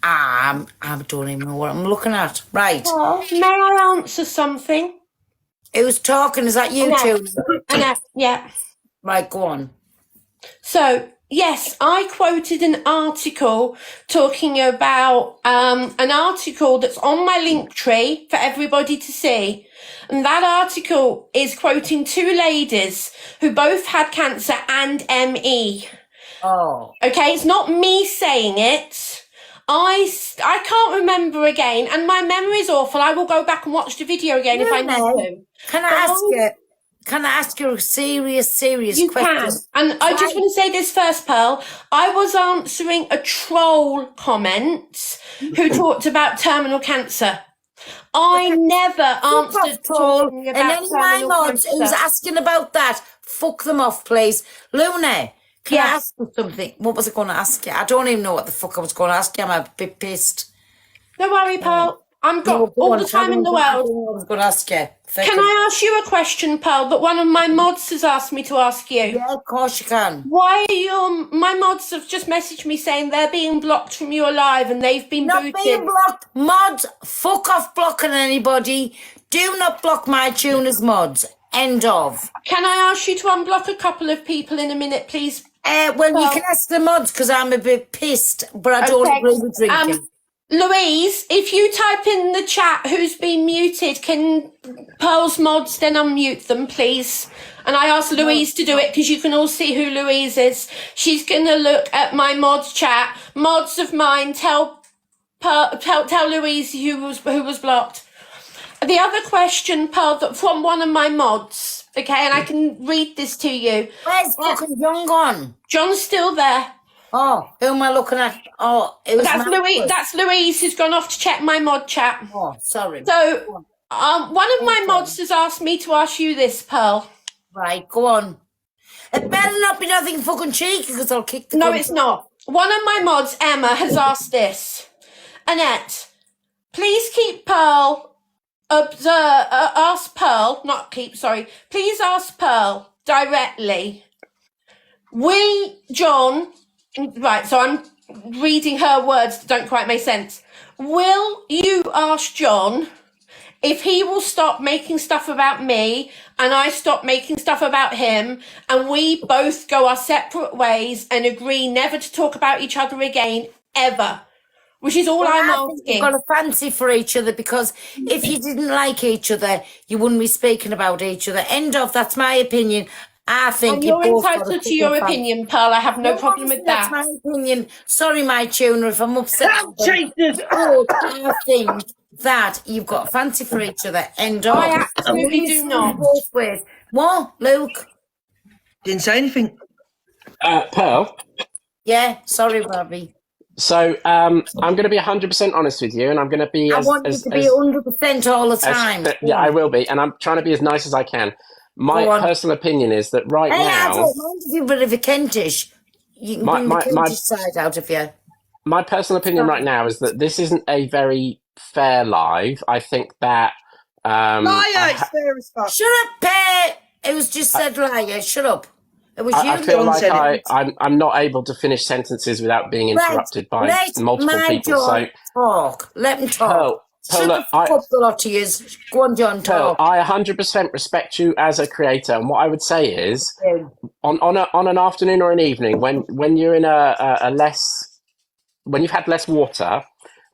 I don't even know what I'm looking at. Right. Oh, may I answer something? Who's talking? Is that you Annette. two? Annette, yeah. Right, go on. So, yes, I quoted an article talking about an article that's on my link tree for everybody to see. And that article is quoting two ladies who both had cancer and ME. Oh. Okay, it's not me saying it. I can't remember again, and my memory's awful. I will go back and watch the video again if I need to. Can I ask you a serious You question? can. And I just want to say this first, Pearl. I was answering a troll comment who talked about terminal cancer. I never answered talking and about any of my terminal mods cancer. who's asking about that, fuck them off, please. Luna, can I Yes. ask you something? What was I going to ask you? I don't even know what the fuck I was going to ask you. I'm a bit pissed. Don't worry, Pearl. I'm got No, go all on, the time in the I world. don't know what I was going to ask you. Can I ask you a question, Pearl, that one of my mods has asked me to ask you? Yeah, of course you can. Why are my mods have just messaged me saying they're being blocked from your live and they've been Not booted? being blocked. Mods, fuck off blocking anybody. Do not block my tuners mods. End of. Can I ask you to unblock a couple of people in a minute, please? Well, you can ask the mods because I'm a bit pissed, but I don't agree with drinking. Louise, if you type in the chat who's been muted, can Pearl's mods then unmute them, please? And I asked Louise to do it because you can all see who Louise is. She's going to look at my mods chat. Mods of mine, tell Louise who was blocked. The other question, Pearl, from one of my mods, okay, and I can read this to you. Where's fucking John gone? John's still there. Oh, who am I looking at? Oh, it was That's Louise who's gone off to check my mod chat. Oh, sorry. So, one of my mods has asked me to ask you this, Pearl. Right, go on. It better not be nothing fucking cheeky because I'll kick the No, cunt it's out. not. One of my mods, Emma, has asked this. Annette, please keep Pearl, please ask Pearl directly. John, right, so I'm reading her words that don't quite make sense. Will you ask John if he will stop making stuff about me and I stop making stuff about him and we both go our separate ways and agree never to talk about each other again, ever? which is all Well, I'm I think you've asking. got a fancy for each other, because if you didn't like each other, you wouldn't be speaking about each other. End of. That's my opinion. I think And you you're both got a entitled to fucking your fancy. opinion, Pearl. I have no problem Honestly, with that's that. my opinion. Sorry, my tuner, if I'm upset. Chasers! But I think that you've got a fancy for each other. End of. I absolutely do not. Both ways. What, Luke? Didn't say anything. Pearl. Yeah, sorry, Robbie. So I'm going to be 100% honest with you, and I'm going to be I as want you to be 100% all the time. yeah, I will be, and I'm trying to be as nice as I can. My Go on. personal opinion is that right Hey, I now, don't mind if you're a bit of a Kentish. You can bring the Kentish side out of you. my personal opinion right now is that this isn't a very fair live. I think that Liar! It's fair as fuck. Shut up, Pet! It was just said liar. Shut up. It was you. I feel John like said it. I'm not able to finish sentences without being interrupted by Let multiple my people. John talk. Let him talk. Pearl, Shut look, the fuck up, the lot of yous. Go on, John, Pearl, talk. I 100% respect you as a creator, and what I would say is, on an afternoon or an evening when you're in when you've had less water,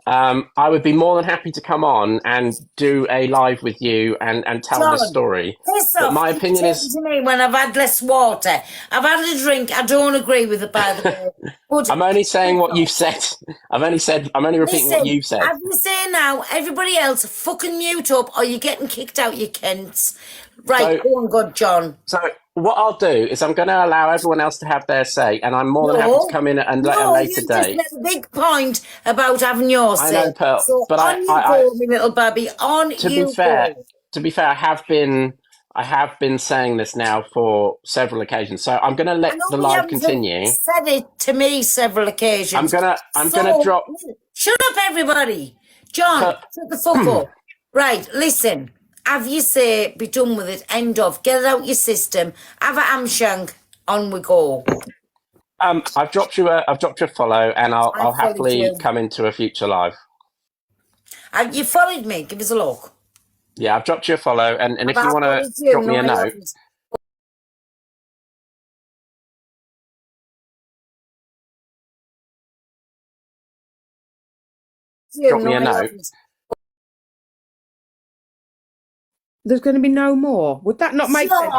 I would be more than happy to come on and do a live with you and tell John, this story. piss But off. my You opinion say is, to me when I've had less water. I've had a drink. I don't agree with it, by the way. But I'm only saying what you've said. I'm only repeating what you've said. As you say now, everybody else fucking mute up, or you're getting kicked out, you Kents. Right, go on, good John. So what I'll do is I'm going to allow everyone else to have their say, and I'm more than happy to come in and at a later date. You just made a big point about having your say. I know, Pearl, so but on you go, my little baby. On to you be fair, go. to be fair, I have been saying this now for several occasions, so I'm going to let the live continue. Said it to me several occasions. I'm gonna drop. Shut up, everybody. John, shut the fuck up. Right, listen. Have you say, be done with it. End of. Get it out your system. Have a hamshank. On we go. I've dropped you a follow, and I'll happily come into a future live. You followed me. Give us a look. Yeah, I've dropped you a follow, and if you want to drop me a note. Drop me a note. There's going to be no more. Would that not make sense?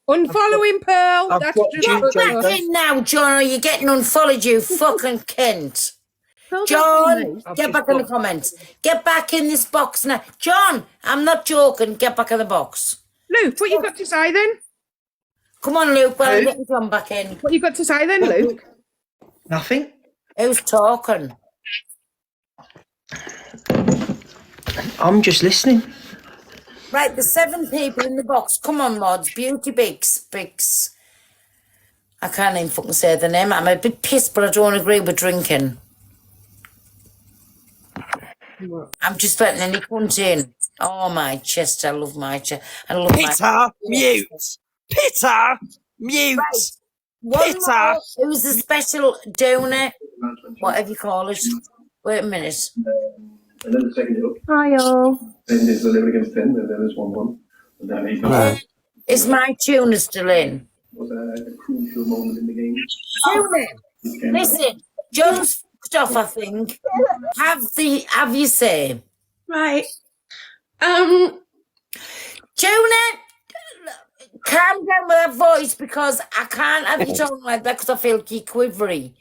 Unfollowing, Pearl. That's just back in now, John, or you're getting unfollowed, you fucking Kent. John, get back in the comments. Get back in this box now. John, I'm not joking. Get back in the box. Luke, what you got to say then? Come on, Luke. Well, I'm getting John back in. What you got to say then, Luke? Nothing. Who's talking? I'm just listening. Right, there's 7 people in the box. Come on, mods. Beauty Bix. I can't even fucking say the name. I'm a bit pissed, but I don't agree with drinking. I'm just letting any cunt in. Oh, my chest. I love my chest. I love Peter, mute. Peter, mute. Right. One more. Who's the special donor? Whatever you call it. Wait a minute. And then the second hill. Hi, all. Then there's 11 against 10, and then there's 1-1. And then he got Is my tuner still in? was a crucial moment in the game. Tuner, listen, John's fucked off, I think. Have you say? Right. Tuner, calm down with that voice, because I can't have you talking like that because I feel you're quivery.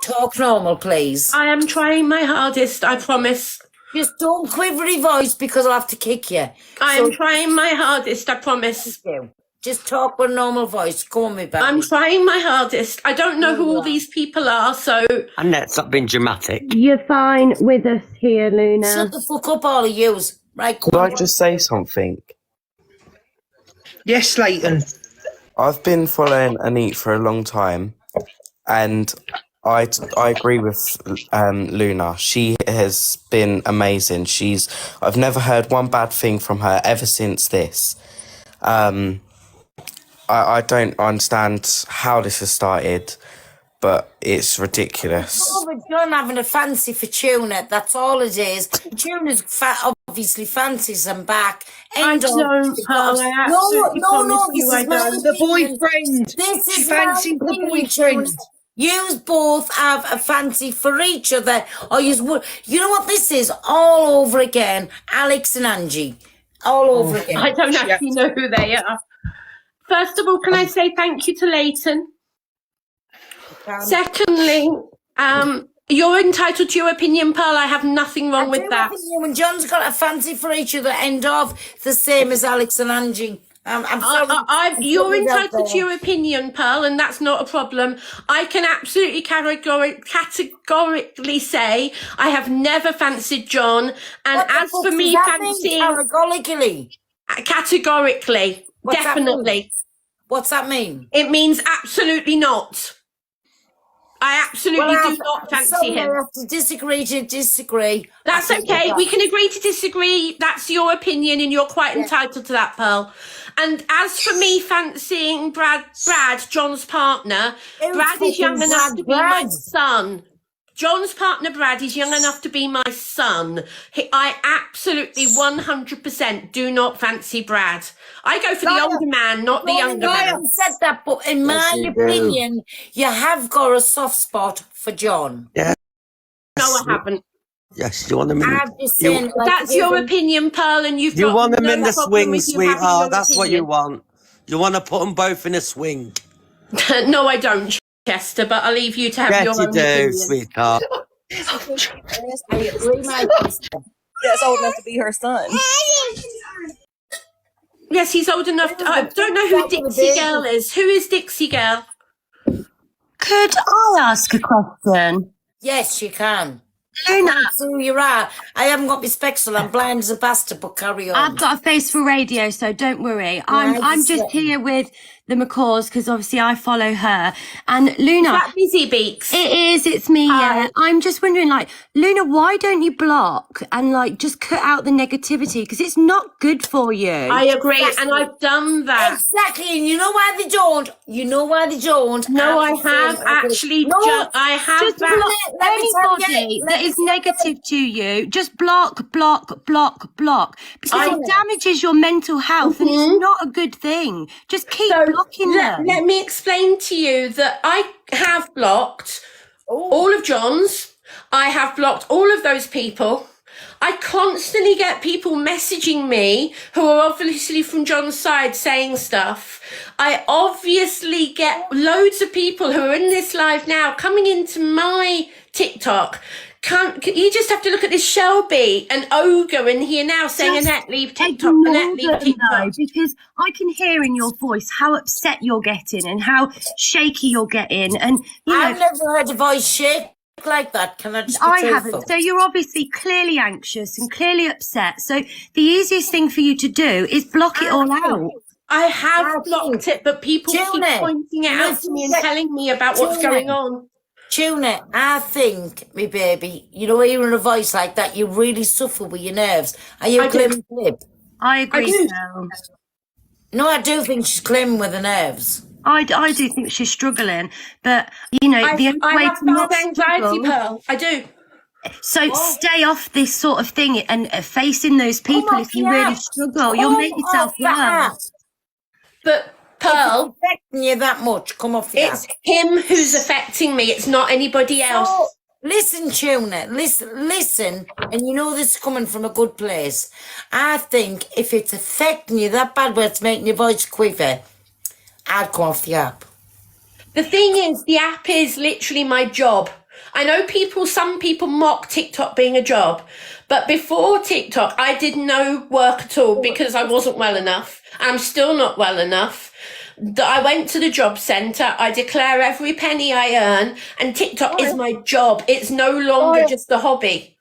Talk normal, please. I am trying my hardest, I promise. Just don't quivery voice, because I'll have to kick you. I am trying my hardest, I promise. Just talk with a normal voice. Go on, me baby. I'm trying my hardest. I don't know who all these people are, so... And that's not been dramatic. You're fine with us here, Luna. Shut the fuck up, all of yous. Right, Could I just say something? Yes, Leighton. I've been following Anit for a long time, and I agree with Luna. She has been amazing. I've never heard one bad thing from her ever since this. I don't understand how this has started, but it's ridiculous. John having a fancy for Tuna, that's all it is. Tuna's obviously fancies him back. I don't, Pearl, I absolutely promise you I don't. The boyfriend. This She is fancies the boyfriend. Yous both have a fancy for each other, or you know what this is? All over again. Alex and Angie. All over again. I don't actually know who they are. First of all, can I say thank you to Leighton? Secondly, you're entitled to your opinion, Pearl. I have nothing wrong with that. You and John's got a fancy for each other, end of, the same as Alex and Angie. I'm sorry. You're entitled to your opinion, Pearl, and that's not a problem. I can absolutely categorically say I have never fancied John. And as for me fancying... Categorically, definitely. What's that mean? It means absolutely not. I absolutely do not fancy him. We have to disagree to disagree. That's okay. We can agree to disagree. That's your opinion, and you're quite entitled to that, Pearl. And as for me fancying Brad, John's partner, Brad is young enough to be my son. John's partner, Brad, is young enough to be my son. I absolutely 100% do not fancy Brad. I go for the older man, not the younger man. I said that, but in my opinion, you have got a soft spot for John. Yeah. No, I haven't. Yes, you want them in. That's your opinion, Pearl, and you've got You want them no in the problem swing, with you having sweetheart. your That's what opinion. you want. You want to put them both in a swing. No, I don't, Chester, but I'll leave you to have your own opinion. Sweetheart. That's old enough to be her son. Yes, he's old enough. I don't know who Dixie Girl is. Who is Dixie Girl? Could I ask a question? Yes, you can. Luna. So you're right. I haven't got my specs on. I'm blind as a bastard, but carry on. I've got a face for radio, so don't worry. I'm just here with the McCaws because obviously I follow her. And Luna, Is that Busy Beaks? it is. It's me. Yeah. I'm just wondering, like, Luna, why don't you block and like just cut out the negativity because it's not good for you. I agree, and I've done that. Exactly, and you know why they don't? You know why they don't? No, I have actually. I have Just block anybody that is negative to you. Just block because it damages your mental health and it's not a good thing. Just keep blocking them. Let me explain to you that I have blocked all of John's. I have blocked all of those people. I constantly get people messaging me who are obviously from John's side saying stuff. I obviously get loads of people who are in this live now coming into my TikTok. You just have to look at this Shelby and Ogre in here now saying, Annette, leave TikTok, Annette, leave TikTok. Because I can hear in your voice how upset you're getting and how shaky you're getting. And you know, I've never heard a voice shake like that. Can I just be I truthful? haven't. So you're obviously clearly anxious and clearly upset. So the easiest thing for you to do is block it all out. I have blocked it, but people keep pointing it out to me and telling me about what's going on. Tuna, I think, me baby, you know, hearing a voice like that, you really suffer with your nerves. Are you claiming flip? I agree, Sarah. No, I do think she's claiming with the nerves. I do think she's struggling, but you know, the only way have to not bad anxiety, struggle. Pearl. I do. So stay off this sort of thing and facing those people if you really struggle. You'll make yourself worse. But Pearl, it's affecting you that much. Come off the app. It's him who's affecting me. It's not anybody else. So, listen, Tuna. Listen, and you know this is coming from a good place. I think if it's affecting you that bad where it's making your voice quiver, I'd come off the app. The thing is, the app is literally my job. I know some people mock TikTok being a job, but before TikTok, I did no work at all because I wasn't well enough. I'm still not well enough. I went to the job centre. I declare every penny I earn, and TikTok is my job. It's no longer just a hobby.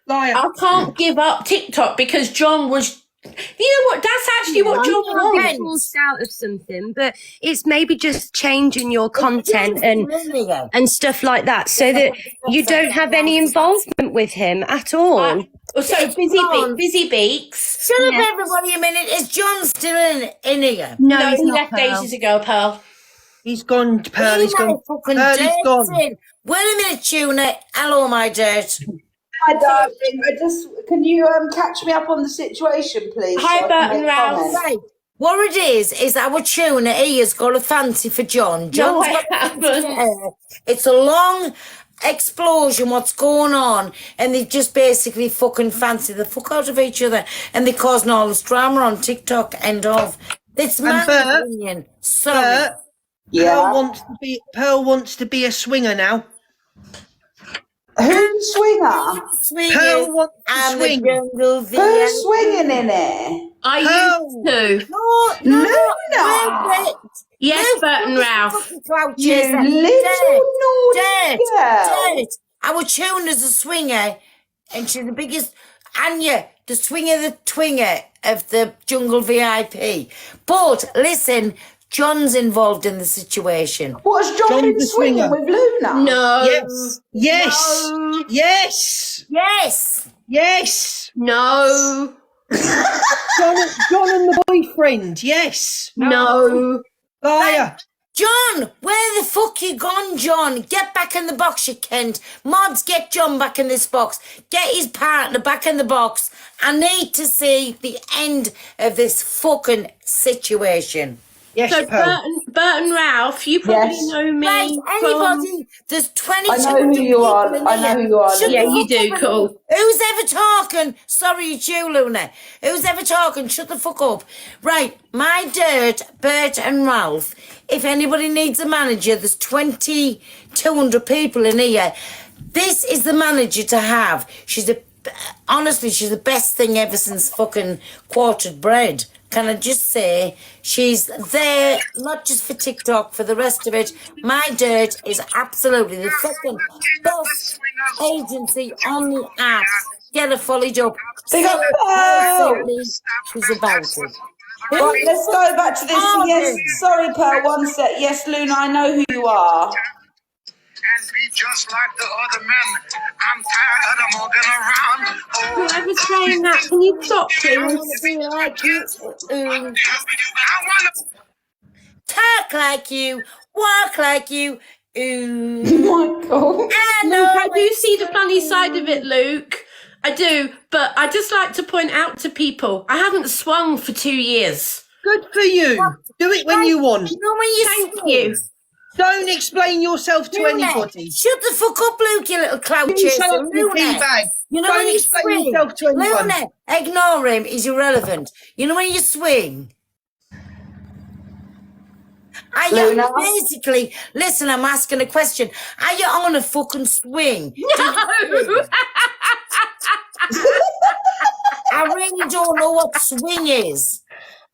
I can't give up TikTok because John was. You know what? That's actually what John was. Forced out of something, but it's maybe just changing your content and stuff like that, so that you don't have any involvement with him at all. So Busy Beaks. Shut up, everybody, a minute. Is John still in here? No, he left ages ago, Pearl. He's gone, Pearl. He's gone. Pearl, he's gone. Wait a minute, Tuna. Hello, my dirt. Hi, darling. Can you catch me up on the situation, please? Hi, Bert and Ralph. Right. What it is our tuna Ian's got a fancy for John. John's got a fancy for her. It's a long explosion what's going on, and they just basically fucking fancy the fuck out of each other, and they're causing all this drama on TikTok and of. It's my opinion. Sorry. Pearl wants to be a swinger now. Who's swinger? Pearl wants to swing. Who's swinging in it? I used to. No. Yes, Bert and Ralph. You little naughty girl. Our tuna's a swinger, and she's the biggest. Anya, the swinger, the twinger of the Jungle VIP. But listen, John's involved in the situation. What, has John been swinging with Luna? No. Yes. No. Yes. Yes. Yes. No. John and the boyfriend. Yes. No. Liar. John, where the fuck you gone, John? Get back in the box, you Kent. Mods, get John back in this box. Get his partner back in the box. I need to see the end of this fucking situation. Yes, so Bert and Ralph, you probably know me. Right, anybody, there's 20 I know who you are. I know who you are. Yeah, you do, cool. Who's ever talking? Sorry, it's you, Luna. Who's ever talking? Shut the fuck up. Right, my dirt, Bert and Ralph. If anybody needs a manager, there's 200 people in here. This is the manager to have. Honestly, she's the best thing ever since fucking quartered bread. Can I just say, she's there, not just for TikTok, for the rest of it. My Dirt is absolutely the second best agency on the app. Get her followed up. Big up, Pearl. She's about it. Right, let's go back to this. Yes, sorry, Pearl, one sec. Yes, Luna, I know who you are. And be just like the other men. I'm tired of walking around. Whoever's saying that, can you stop, Talk like you, walk like you. Ooh. Oh my God. Luke, I do see the funny side of it, Luke. I do, but I just like to point out to people, I haven't swung for 2 years. Good for you. Do it when you want. Thank you. Don't explain yourself to anybody. Shut the fuck up, Luke, you little clout You chaser. shut up, you teabag. You know Don't when you explain swing. yourself to anyone. Luna, ignore him. He's irrelevant. You know when you swing. Luna? Basically, listen, I'm asking a question. Are you on a fucking swing? No. I really don't know what swing is.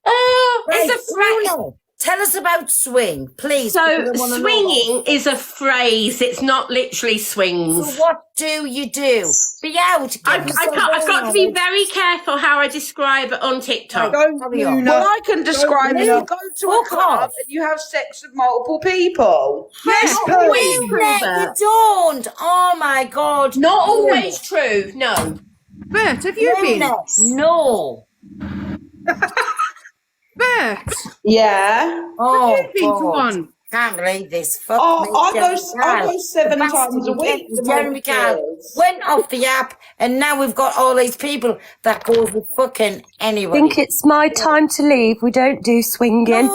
Oh, Right, it's a phrase. Luna, tell us about swing, please. So swinging is a phrase. It's not literally swings. So what do you do? Be out. I've got to be very careful how I describe it on TikTok. Well, I can describe it. You go to a club and you have sex with multiple people. Yes, Not always true, you don't. Oh my God. Not always true. No. Bert, have you been? No. Bert. Yeah. Oh, have you been to one? Can't believe this. Fuck me, I Jeremy go 7 times a week. to Jeremy my Carl kids. went off the app, and now we've got all these people that goes with fucking I anybody. think it's my time to leave. We don't do swinging.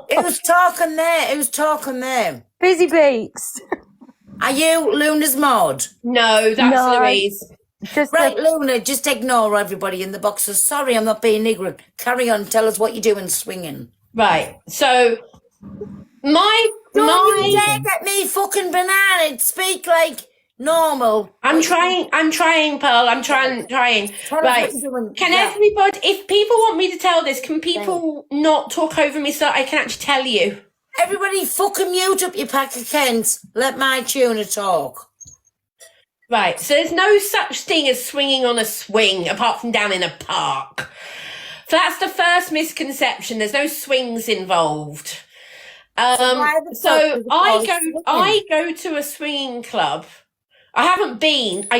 It was talking there. It was talking there. Busy Beaks. Are you Luna's mod? No, that's No. Louise. Just Right, Luna, just ignore everybody in the boxes. Sorry, I'm not being ignorant. Carry on. Tell us what you're doing swinging. Right. So Don't you dare get me fucking banana. Speak like normal. I'm trying, Pearl. I'm trying. Tell us Right. what you're doing. Can Yeah. everybody, if people want me to tell this, can people not talk over me so I can actually tell you? Everybody fucking mute up your pack of Kents. Let my tuner talk. Right. So there's no such thing as swinging on a swing apart from down in a park. So that's the first misconception. There's no swings involved. why the fuck So is it called swinging? I go to a swinging club. I haven't been. I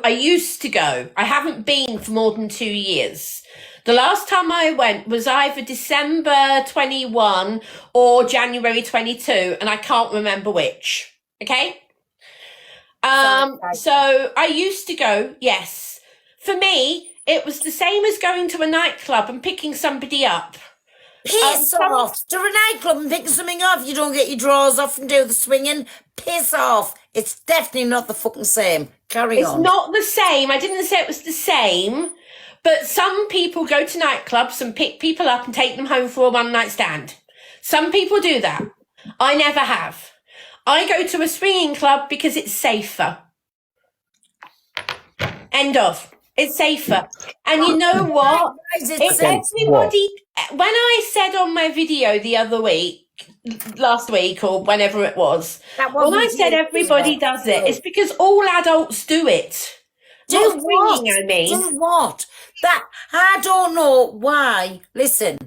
used to go. I haven't been for more than 2 years. The last time I went was either December 21 or January 22, and I can't remember which. Okay? So I used to go, yes. For me, it was the same as going to a nightclub and picking somebody up. Piss off. To a nightclub and pick something off. You don't get your drawers off and do the swinging. Piss off. It's definitely not the fucking same. Carry on. It's not the same. I didn't say it was the same. But some people go to nightclubs and pick people up and take them home for a one-night stand. Some people do that. I never have. I go to a swinging club because it's safer. End of. It's safer. And you know what? It's everybody. When I said on my video the other week, last week or whenever it was, when I said everybody does it, it's because all adults do it. Do what? Do what? That I don't know why. Listen.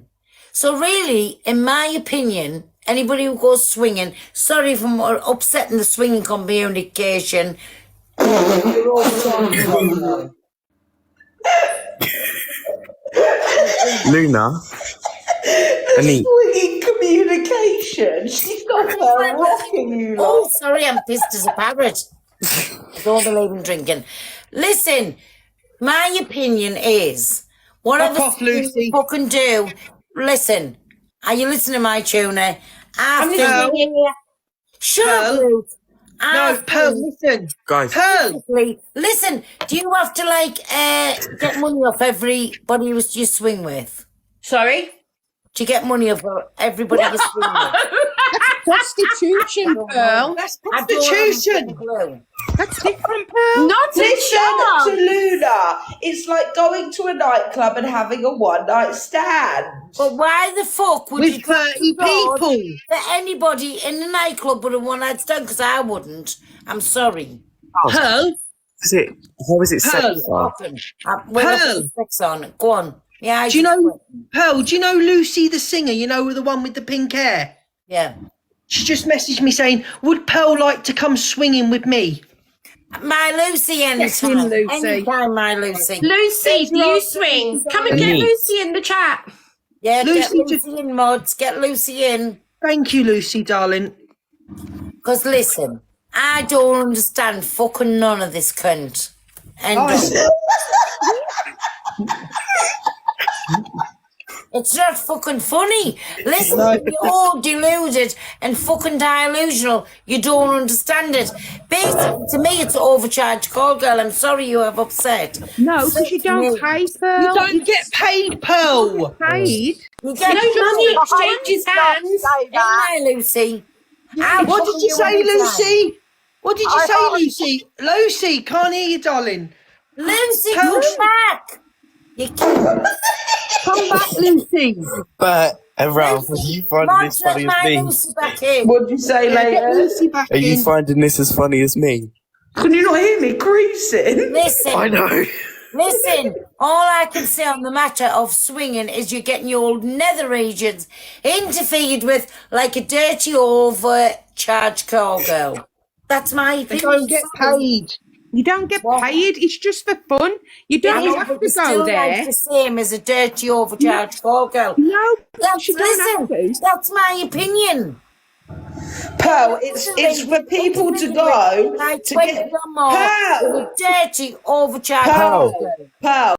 So really, in my opinion, anybody who goes swinging, sorry if I'm upsetting the swinging communication. Luna. Swinging communication. She's got her rocking you. Oh, sorry, I'm pissed as a parrot. Don't believe in drinking. Listen, my opinion is whatever you fucking do. Listen, are you listening to my tuner? Shut up, Ruth. No, Pearl, listen. Guys. Pearl. Listen, do you have to get money off everybody you swing with? Sorry? Do you get money off everybody you swing with? Prostitution, Pearl. That's prostitution. That's different, Pearl. Not Listen to Luna. It's like going to a nightclub and having a one-night stand. But why the fuck would With you 30 people? that anybody in the nightclub would have one-night stand? Because I wouldn't. I'm sorry. Pearl? How is it Pearl. sex on? Pearl. Sex on. Go on. Yeah. Do you know, Pearl, do you know Lucy the singer? You know, the one with the pink hair? Yeah. She just messaged me saying, would Pearl like to come swinging with me? My Lucy, anytime. Anytime, my Lucy. Lucy, do you swing? Come and get Lucy in the chat. Yeah, Lucy, get Lucy in, mods. Get Lucy in. Thank you, Lucy, darling. Because listen, I don't understand fucking none of this cunt. And it's not fucking funny. Listen, you're all deluded and fucking delusional. You don't understand it. Basically, to me, it's an overcharged call, girl. I'm sorry you have upset. No, because you don't pay, Pearl. You don't get paid, Pearl. Paid. You get money exchanges hands. Hi, Lucy. What did you say, Lucy? What did you say, Lucy? Lucy, can't hear you, darling. Lucy, come back. You can't. Come back, Lucy. But, Ralph, are you finding this funny as me? Lucy back in. What did you say later? Lucy back Are you finding this as funny as me? Can you not hear me creasing? Listen. I know. Listen, all I can say on the matter of swinging is you're getting your old nether regions interfered with like a dirty overcharged call girl. That's my opinion. You don't get paid. You don't get paid. It's just for fun. You don't have to go there. Like the same as a dirty overcharged call girl. No, that's my opinion. Pearl, it's for people to go like to get a dirty overcharged Pearl,